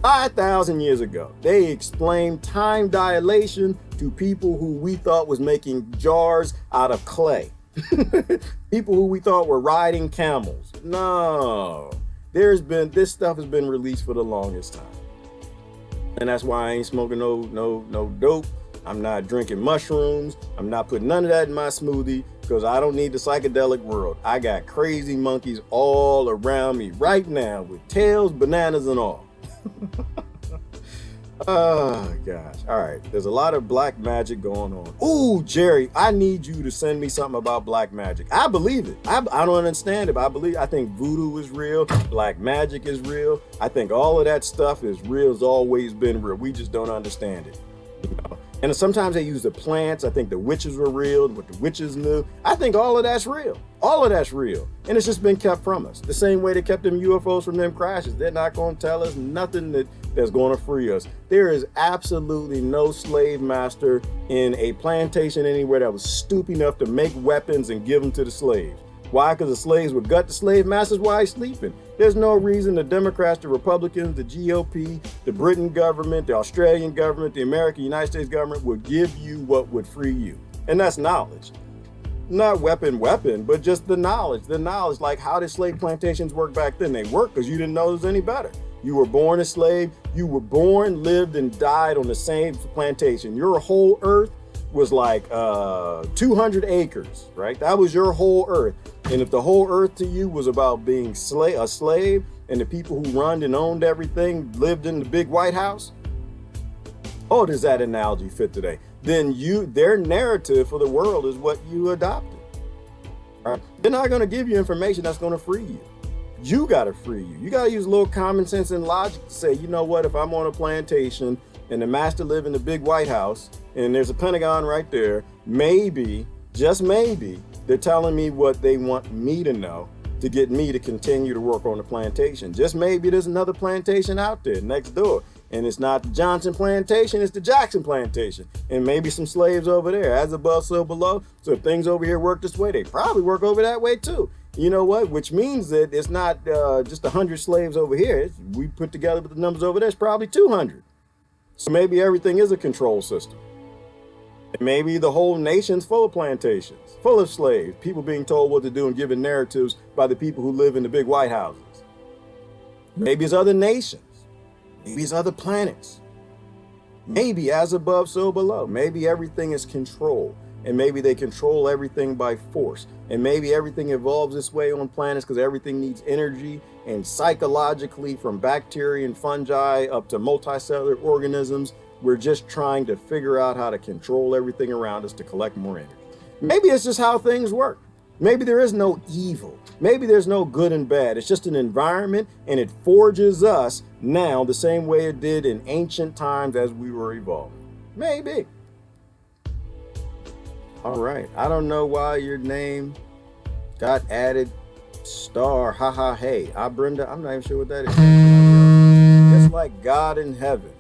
5,000 years ago, they explained time dilation to people who we thought was making jars out of clay. People who we thought were riding camels. No, this stuff has been released for the longest time. And that's why I ain't smoking no dope. I'm not drinking mushrooms. I'm not putting none of that in my smoothie because I don't need the psychedelic world. I got crazy monkeys all around me right now with tails, bananas, and all. Oh, gosh. All right. There's a lot of black magic going on. Ooh, Jerry, I need you to send me something about black magic. I believe it. I don't understand it, but I think voodoo is real. Black magic is real. I think all of that stuff is real. It's always been real. We just don't understand it. You know? And sometimes they use the plants. I think the witches were real, what the witches knew. I think all of that's real. All of that's real. And it's just been kept from us. The same way they kept them UFOs from them crashes. They're not going to tell us nothing that's going to free us. There is absolutely no slave master in a plantation anywhere that was stupid enough to make weapons and give them to the slaves. Why? Because the slaves would gut the slave masters while he's sleeping. There's no reason the Democrats, the Republicans, the GOP, the Britain government, the Australian government, the American United States government would give you what would free you. And that's knowledge. Not weapon, but just the knowledge. The knowledge, like how did slave plantations work back then? They worked because you didn't know it was any better. You were born a slave. You were born, lived, and died on the same plantation. Your whole earth was like 200 acres, right? That was your whole earth. And if the whole earth to you was about being a slave, and the people who run and owned everything lived in the big White House, oh, does that analogy fit today? Then their narrative for the world is what you adopted. Right? They're not going to give you information that's going to free you. You got to free you. You got to use a little common sense and logic to say, you know what, if I'm on a plantation and the master live in the big White House and there's a Pentagon right there, maybe, just maybe, they're telling me what they want me to know to get me to continue to work on the plantation. Just maybe there's another plantation out there next door. And it's not the Johnson plantation, it's the Jackson plantation. And maybe some slaves over there, as above, so below. So if things over here work this way, they probably work over that way too. You know what? Which means that it's not just 100 slaves over here. We put together with the numbers over there, it's probably 200. So maybe everything is a control system. And maybe the whole nation's full of plantations, full of slaves, people being told what to do and given narratives by the people who live in the big White Houses. Maybe it's other nations. Maybe it's other planets. Maybe as above, so below. Maybe everything is controlled. And maybe they control everything by force. And maybe everything evolves this way on planets because everything needs energy. And psychologically, from bacteria and fungi up to multicellular organisms, we're just trying to figure out how to control everything around us to collect more energy. Maybe it's just how things work. Maybe there is no evil. Maybe there's no good and bad. It's just an environment, and it forges us now the same way it did in ancient times as we were evolving. Maybe. All right. I don't know why your name got added Star, haha, hey. Brenda, I'm not even sure what that is. Just like God in heaven.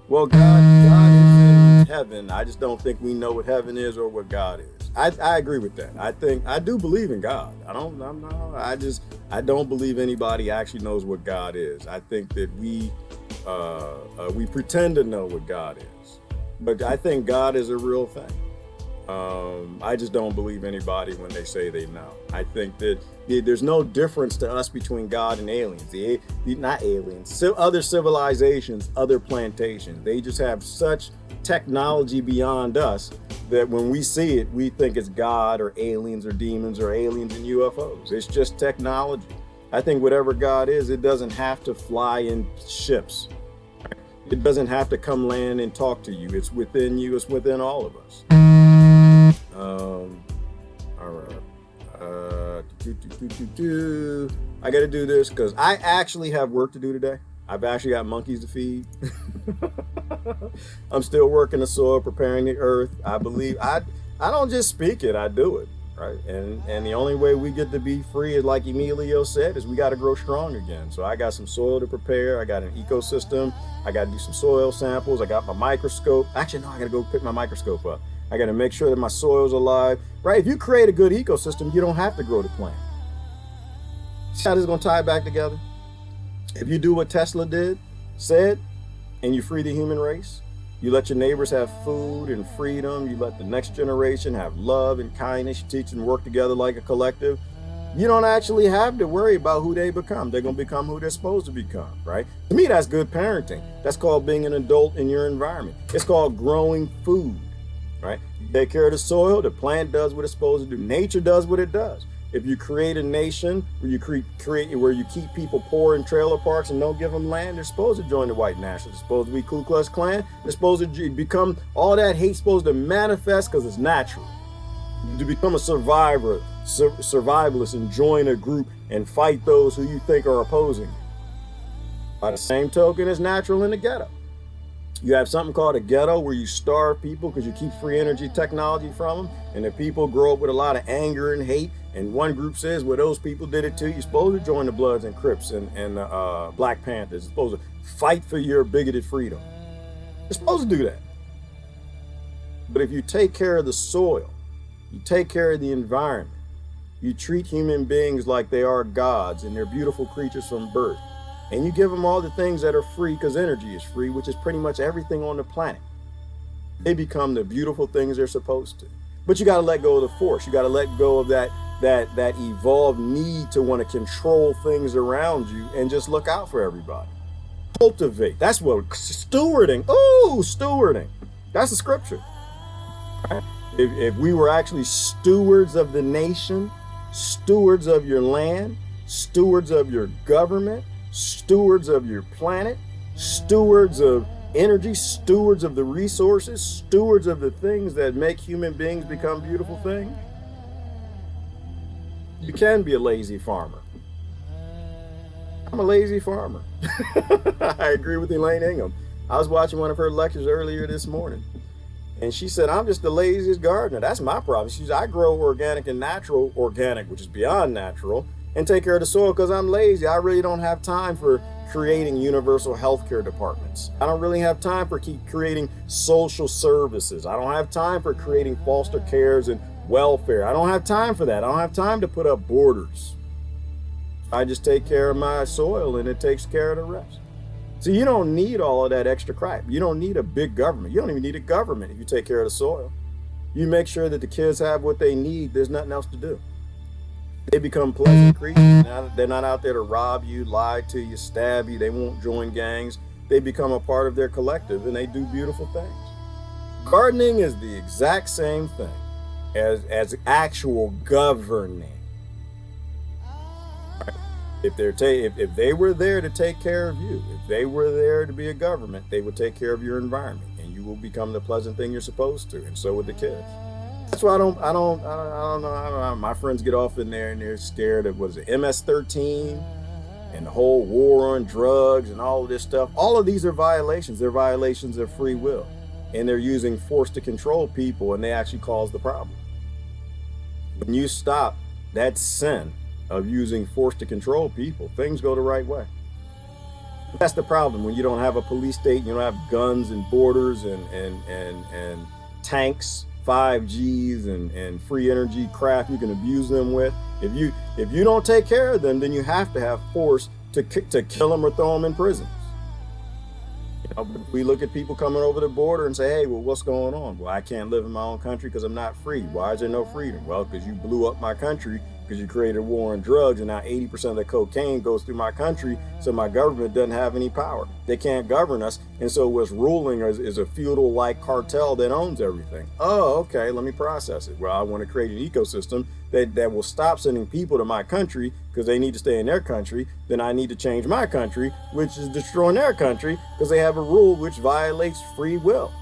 Well, God is in heaven. I just don't think we know what heaven is or what God is. I agree with that. I do believe in God. I don't believe anybody actually knows what God is. I think that we pretend to know what God is, but I think God is a real thing. I just don't believe anybody when they say they know. I think that there's no difference to us between God and aliens. Not aliens, other civilizations, other plantations. They just have such technology beyond us that when we see it, we think it's God or aliens or demons or aliens and UFOs. It's just technology. I think whatever God is, it doesn't have to fly in ships. It doesn't have to come land and talk to you. It's within you. It's within all of us. All right. I got to do this because I actually have work to do today. I've actually got monkeys to feed. I'm still working the soil, preparing the earth. I believe I don't just speak it, I do it, right? And the only way we get to be free is, like Emilio said, is we got to grow strong again. So I got some soil to prepare. I got an ecosystem. I got to do some soil samples. I got my microscope. Actually, no, I got to go pick my microscope up. I got to make sure that my soil's alive, right? If you create a good ecosystem, you don't have to grow the plant. See how this is going to tie back together? If you do what Tesla said, and you free the human race, you let your neighbors have food and freedom, you let the next generation have love and kindness, you teach them to work together like a collective, you don't actually have to worry about who they become. They're going to become who they're supposed to become, right? To me, that's good parenting. That's called being an adult in your environment. It's called growing food, right? You take care of the soil, the plant does what it's supposed to do. Nature does what it does. If you create a nation where you where you keep people poor in trailer parks and don't give them land, they're supposed to join the white nationalists. They're supposed to be Ku Klux Klan. They're supposed to become, all that hate supposed to manifest because it's natural. To become a survivalist and join a group and fight those who you think are opposing you. By the same token, it's natural in the ghetto. You have something called a ghetto where you starve people because you keep free energy technology from them, and the people grow up with a lot of anger and hate. And one group says, well, those people did it too. You're supposed to join the Bloods and Crips and Black Panthers. You're supposed to fight for your bigoted freedom. You're supposed to do that. But if you take care of the soil, you take care of the environment, you treat human beings like they are gods and they're beautiful creatures from birth, and you give them all the things that are free because energy is free, which is pretty much everything on the planet, they become the beautiful things they're supposed to. But you got to let go of the force. You got to let go of that evolved need to want to control things around you and just look out for everybody. Cultivate. That's what stewarding. Oh, stewarding. That's the scripture. Right? If we were actually stewards of the nation, stewards of your land, stewards of your government, stewards of your planet, stewards of energy, stewards of the resources, stewards of the things that make human beings become beautiful things, you can be a lazy farmer. I'm a lazy farmer. I agree with Elaine Ingham. I was watching one of her lectures earlier this morning, and she said, I'm just the laziest gardener. That's my problem. She said, I grow organic and natural, organic, which is beyond natural, and take care of the soil because I'm lazy. I really don't have time for creating universal health care departments. I don't really have time for creating social services. I don't have time for creating foster cares and welfare. I don't have time for that. I don't have time to put up borders. I just take care of my soil and it takes care of the rest. So you don't need all of that extra crap. You don't need a big government. You don't even need a government if you take care of the soil. You make sure that the kids have what they need. There's nothing else to do. They become pleasant creatures. They're not out there to rob you, lie to you, stab you. They won't join gangs. They become a part of their collective and they do beautiful things. Gardening is the exact same thing as actual governing. Right? If they were there to take care of you, if they were there to be a government, they would take care of your environment and you will become the pleasant thing you're supposed to, and so would the kids. That's why I don't know. My friends get off in there and they're scared of, what is it, MS-13 and the whole war on drugs and all of this stuff. All of these are violations. They're violations of free will. And they're using force to control people, and they actually cause the problem. When you stop, that's sin. of using force to control people, things go the right way. That's the problem when you don't have a police state, you don't have guns and borders and tanks, 5Gs and free energy craft you can abuse them with. If you don't take care of them, then you have to have force to kill them or throw them in prisons. You know, we look at people coming over the border and say, hey, well, what's going on? Well, I can't live in my own country because I'm not free. Why is there no freedom? Well, because you blew up my country, because you created a war on drugs, and now 80% of the cocaine goes through my country, so my government doesn't have any power. They can't govern us, and so what's ruling is a feudal-like cartel that owns everything. Oh, okay, let me process it. Well, I want to create an ecosystem that will stop sending people to my country because they need to stay in their country. Then I need to change my country, which is destroying their country because they have a rule which violates free will.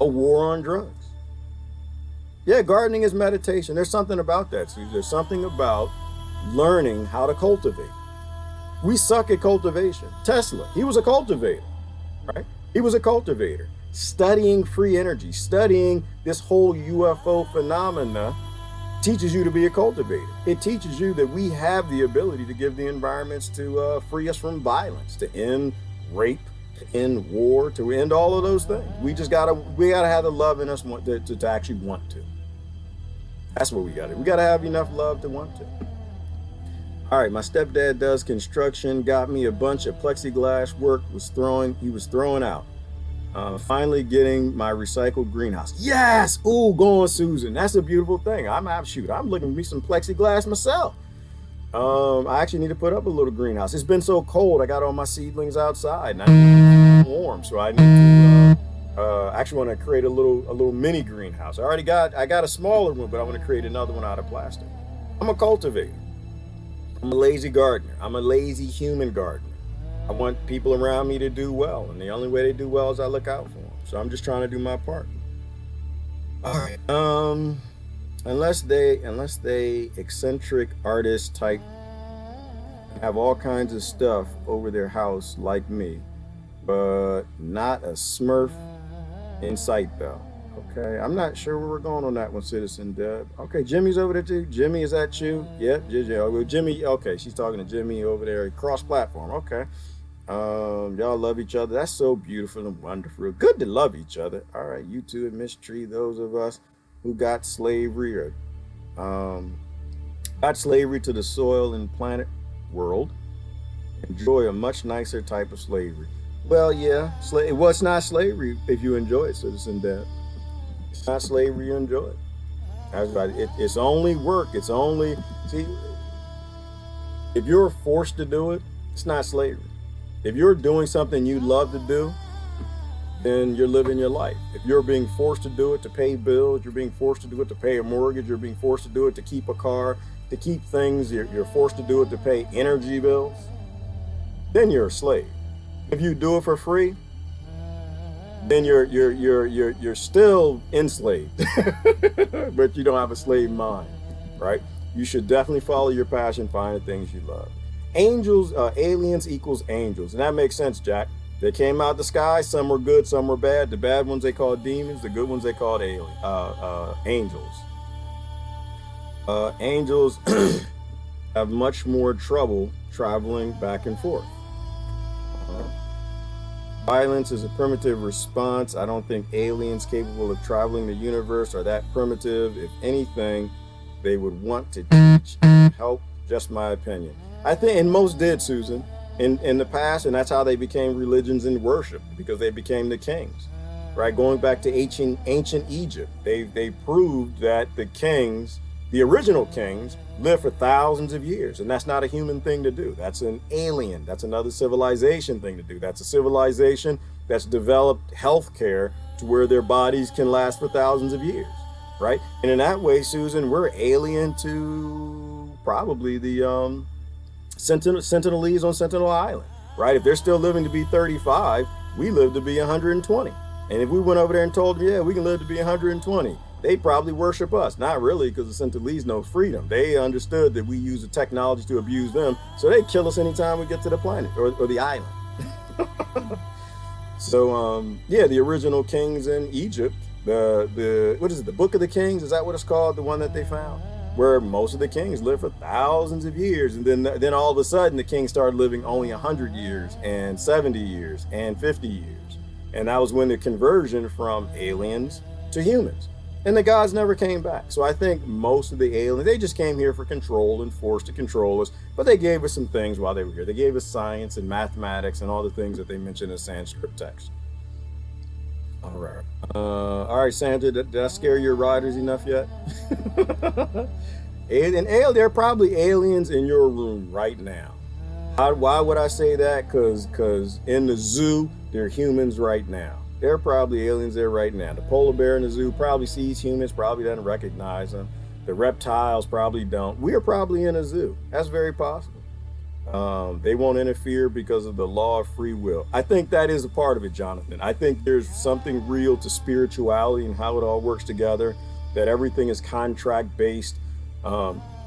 A war on drugs. Yeah, gardening is meditation. There's something about that, Susie. There's something about learning how to cultivate. We suck at cultivation. Tesla, he was a cultivator, right? He was a cultivator, studying free energy, studying this whole UFO phenomena teaches you to be a cultivator. It teaches you that we have the ability to give the environments to free us from violence, to end rape, to end war, to end all of those things. We gotta have the love in us to actually want to. That's what we gotta do. We gotta have enough love to want to. All right, my stepdad does construction, got me a bunch of plexiglass work, he was throwing out. Finally getting my recycled greenhouse. Yes! Ooh, go on, Susan. That's a beautiful thing. I'm looking for me some plexiglass myself. I actually need to put up a little greenhouse. It's been so cold, I got all my seedlings outside and I need it warm, so I need to actually want to create a little mini greenhouse. I got a smaller one, but I want to create another one out of plastic. I'm a cultivator. I'm a lazy gardener. I'm a lazy human gardener. I want people around me to do well, and the only way they do well is I look out for them. So I'm just trying to do my part. All right. Unless they eccentric artist type have all kinds of stuff over their house like me, but not a Smurf in sight though. Okay, I'm not sure where we're going on that one, Citizen Deb. Okay, Jimmy's over there too. Jimmy, is that you? Yep, Jimmy. Okay, she's talking to Jimmy over there, cross-platform. Okay. Y'all love each other. That's so beautiful and wonderful. Good to love each other. All right, you two and Miss Tree, those of us who got slavery or got slavery to the soil and planet world, enjoy a much nicer type of slavery. Well, yeah, it's not slavery if you enjoy it, Citizen Deb. It's not slavery, you enjoy it. That's right. It's only work. It's only, see, if you're forced to do it, it's not slavery. If you're doing something you love to do, then you're living your life. If you're being forced to do it to pay bills, you're being forced to do it to pay a mortgage, you're being forced to do it to keep a car, to keep things, you're forced to do it to pay energy bills, then you're a slave. If you do it for free, then you're still enslaved, but you don't have a slave mind, right? You should definitely follow your passion, find the things you love. Aliens equals angels, and that makes sense, Jack. They came out the sky. Some were good, some were bad. The bad ones they called demons. The good ones they called angels. Angels have much more trouble traveling back and forth. Violence is a primitive response. I don't think aliens capable of traveling the universe are that primitive. If anything, they would want to teach and help. Just my opinion. I think, and most did, Susan, in the past, and that's how they became religions and worship, because they became the kings, right? Going back to ancient Egypt, they proved that the kings, the original kings, lived for thousands of years, and that's not a human thing to do. That's an alien. That's another civilization thing to do. That's a civilization that's developed healthcare to where their bodies can last for thousands of years, right? And in that way, Susan, we're alien to probably the Sentinelese on Sentinel Island, right? If they're still living to be 35, we live to be 120. And if we went over there and told them, yeah, we can live to be 120, they'd probably worship us. Not really, because the Sentinelese know freedom. They understood that we use the technology to abuse them, so they kill us anytime we get to the planet or the island. So, yeah, the original kings in Egypt, the what is it, the Book of the Kings? Is that what it's called? The one that they found? where most of the kings lived for thousands of years, and then all of a sudden the king started living only 100 years and 70 years and 50 years, and that was when the conversion from aliens to humans, and the gods never came back. So I think most of the aliens, they just came here for control and forced to control us, but they gave us some things while they were here. They gave us science and mathematics and all the things that they mention in Sanskrit text. All right, Sandra, did I scare your riders enough yet? There are probably aliens in your room right now. Why would I say that? Because in the zoo, there are humans right now. There are probably aliens there right now. The polar bear in the zoo probably sees humans, probably doesn't recognize them. The reptiles probably don't. We are probably in a zoo. That's very possible. They won't interfere because of the law of free will. I think that is a part of it, Jonathan. I think there's something real to spirituality and how it all works together, that everything is contract based.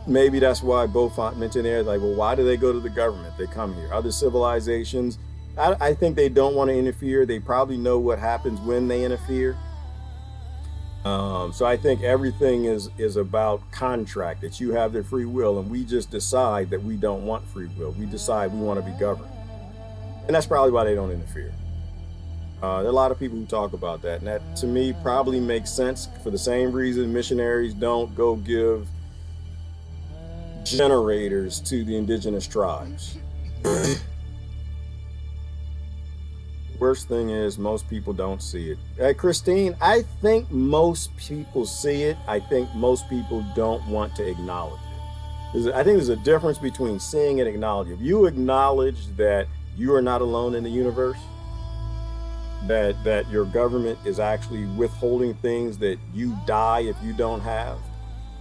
Maybe that's why Beaufort mentioned there, like, well, why do they go to the government? They come here. Other civilizations, I think they don't want to interfere. They probably know what happens when they interfere. So I think everything is about contract, that you have their free will, and we just decide that we don't want free will. We decide we want to be governed. And that's probably why they don't interfere. There are a lot of people who talk about that, and that to me probably makes sense for the same reason missionaries don't go give generators to the indigenous tribes. Worst thing is most people don't see it. Hey, Christine, I think most people see it. I think most people don't want to acknowledge it. I think there's a difference between seeing and acknowledging. If you acknowledge that you are not alone in the universe, that your government is actually withholding things that you die if you don't have,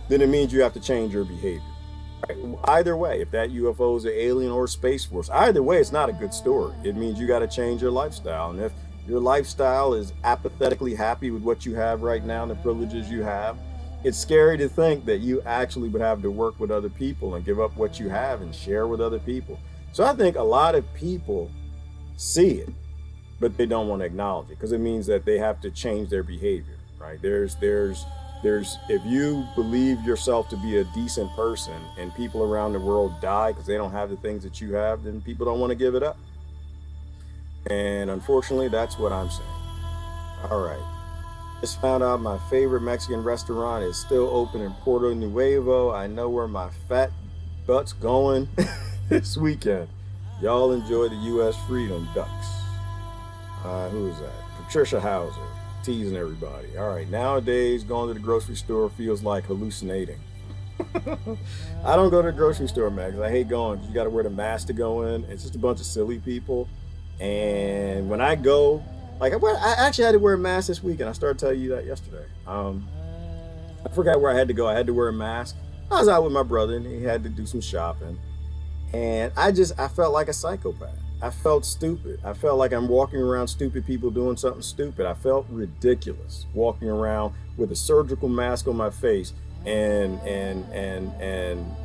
then it means you have to change your behavior. Either way, if that UFO is an alien or Space Force, either way, it's not a good story. It means you got to change your lifestyle. And if your lifestyle is apathetically happy with what you have right now and the privileges you have, it's scary to think that you actually would have to work with other people and give up what you have and share with other people. So I think a lot of people see it, but they don't want to acknowledge it because it means that they have to change their behavior, right? There's if you believe yourself to be a decent person and people around the world die because they don't have the things that you have, then people don't want to give it up. And unfortunately, that's what I'm saying. All right. Just found out my favorite Mexican restaurant is still open in Puerto Nuevo. I know where my fat butt's going this weekend. Y'all enjoy the U.S. Freedom Ducks. Who is that? Patricia Hauser. Teasing everybody. All right, nowadays going to the grocery store feels like hallucinating. I don't go to the grocery store, man, because I hate going. You got to wear the mask to go in. It's just a bunch of silly people. And when I go, like I actually had to wear a mask this week, and I started telling you that yesterday. I forgot where I had to go. I had to wear a mask. I was out with my brother, and he had to do some shopping. And I felt like a psychopath. I felt stupid. I felt like I'm walking around stupid people doing something stupid. I felt ridiculous walking around with a surgical mask on my face, and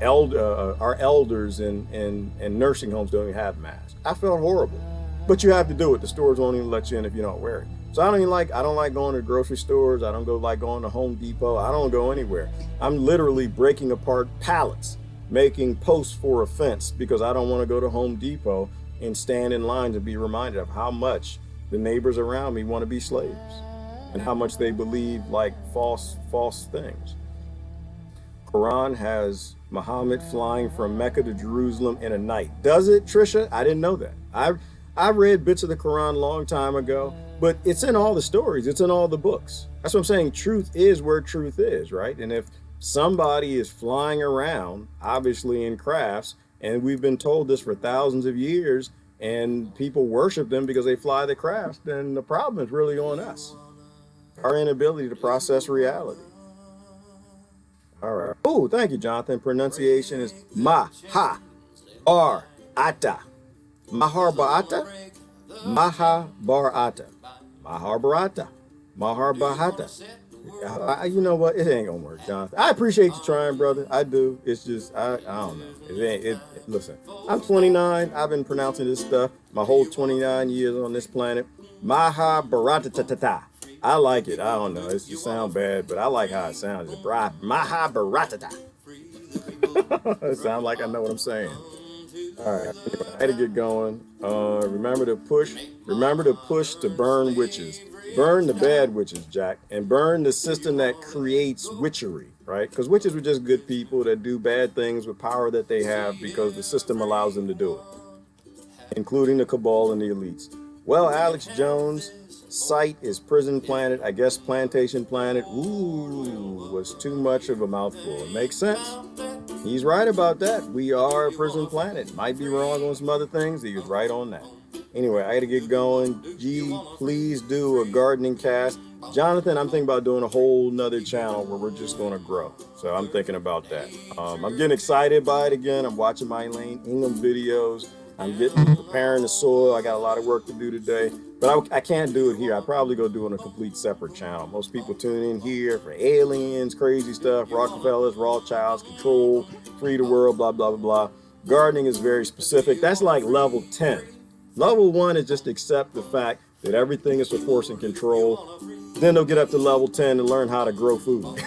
our elders in nursing homes don't even have masks. I felt horrible. But you have to do it. The stores won't even let you in if you don't wear it. So I don't like going to grocery stores. I don't like going to Home Depot. I don't go anywhere. I'm literally breaking apart pallets, making posts for a fence because I don't want to go to Home Depot and stand in line to be reminded of how much the neighbors around me want to be slaves and how much they believe like false things. Quran has Muhammad flying from Mecca to Jerusalem in a night. Does it, Trisha? I didn't know that. I read bits of the Quran a long time ago, but it's in all the stories. It's in all the books. That's what I'm saying. Truth is where truth is, right? And if somebody is flying around, obviously in crafts, and we've been told this for thousands of years, and people worship them because they fly the crafts, then the problem is really on us. Our inability to process reality. All right. Oh, thank you, Jonathan. Pronunciation is Maha-Bar-Ata. Mahar-Barata? Maha-Barata. Mahar-Barata. Mahar-Bahata. You know what? It ain't gonna work, Jonathan. I appreciate you trying, brother. I do. It's just I don't know. Listen, I'm 29. I've been pronouncing this stuff my whole 29 years on this planet. Maha-Barata-ta-ta-ta. I like it. I don't know. It just sounds bad, but I like how it sounds. Maha-Barata-ta. It sounds like I know what I'm saying. All right, I had to get going. Remember to push to burn witches. Burn the bad witches, Jack, and burn the system that creates witchery, right? Because witches were just good people that do bad things with power that they have because the system allows them to do it, including the cabal and the elites. Well, Alex Jones' site is Prison Planet, I guess Plantation Planet. Ooh, was too much of a mouthful. It makes sense. He's right about that. We are a prison planet. Might be wrong on some other things. He was right on that. Anyway, I got to get going. Gee, please do a gardening cast. Jonathan, I'm thinking about doing a whole nother channel where we're just going to grow. So I'm thinking about that. I'm getting excited by it again. I'm watching my Elaine Ingham videos. I'm preparing the soil. I got a lot of work to do today, but I can't do it here. I probably go do it on a complete separate channel. Most people tune in here for aliens, crazy stuff, Rockefellers, Rothschilds, control, free the world, blah, blah, blah, blah. Gardening is very specific. That's like level 10. Level 1 is just accept the fact that everything is for force and control. Then they'll get up to level 10 and learn how to grow food.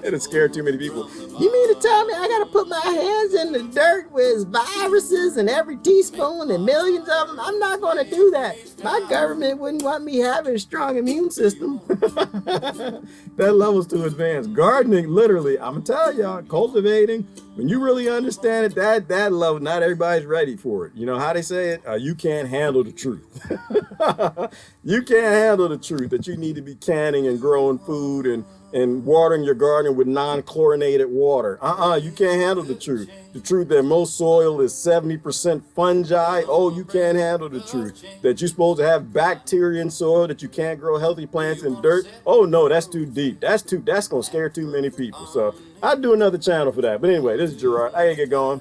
It'll scare too many people. You mean to tell me I gotta put my hands in the dirt with viruses and every teaspoon and millions of them? I'm not gonna do that. My government wouldn't want me having a strong immune system. That level's too advanced. Gardening, literally, I'm gonna tell y'all, cultivating, when you really understand it, that level, not everybody's ready for it. You know how they say it? You can't handle the truth. You can't handle the truth that you need to be canning and growing food and watering your garden with non-chlorinated water. You can't handle the truth. The truth that most soil is 70% fungi. Oh, you can't handle the truth that you're supposed to have bacteria in soil, that you can't grow healthy plants in dirt. Oh no, that's too deep. That's gonna scare too many people. So I'll do another channel for that. But anyway, this is Gerard. I gotta get going.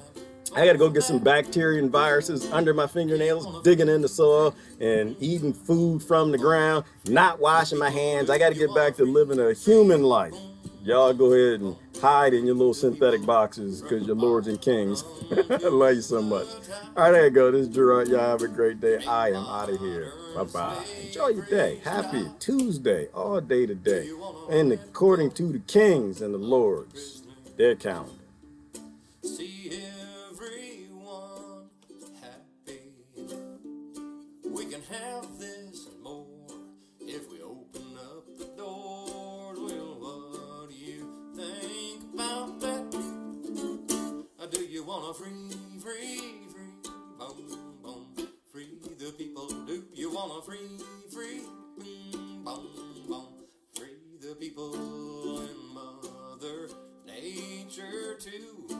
I gotta go get some bacteria and viruses under my fingernails, digging in the soil and eating food from the ground, not washing my hands. I gotta get back to living a human life. Y'all go ahead and hide in your little synthetic boxes because you're lords and kings. I love you so much. All right, there you go. This is Gerard. Y'all have a great day. I am out of here. Bye-bye. Enjoy your day. Happy Tuesday, all day today. And according to the kings and the lords, their calendar. See everyone happy. We can have this and more if we open up the doors. Well, what do you think about that? Do you want a free, boom, boom, free the people? Do you want a free, boom, boom, free the people and Mother Nature too?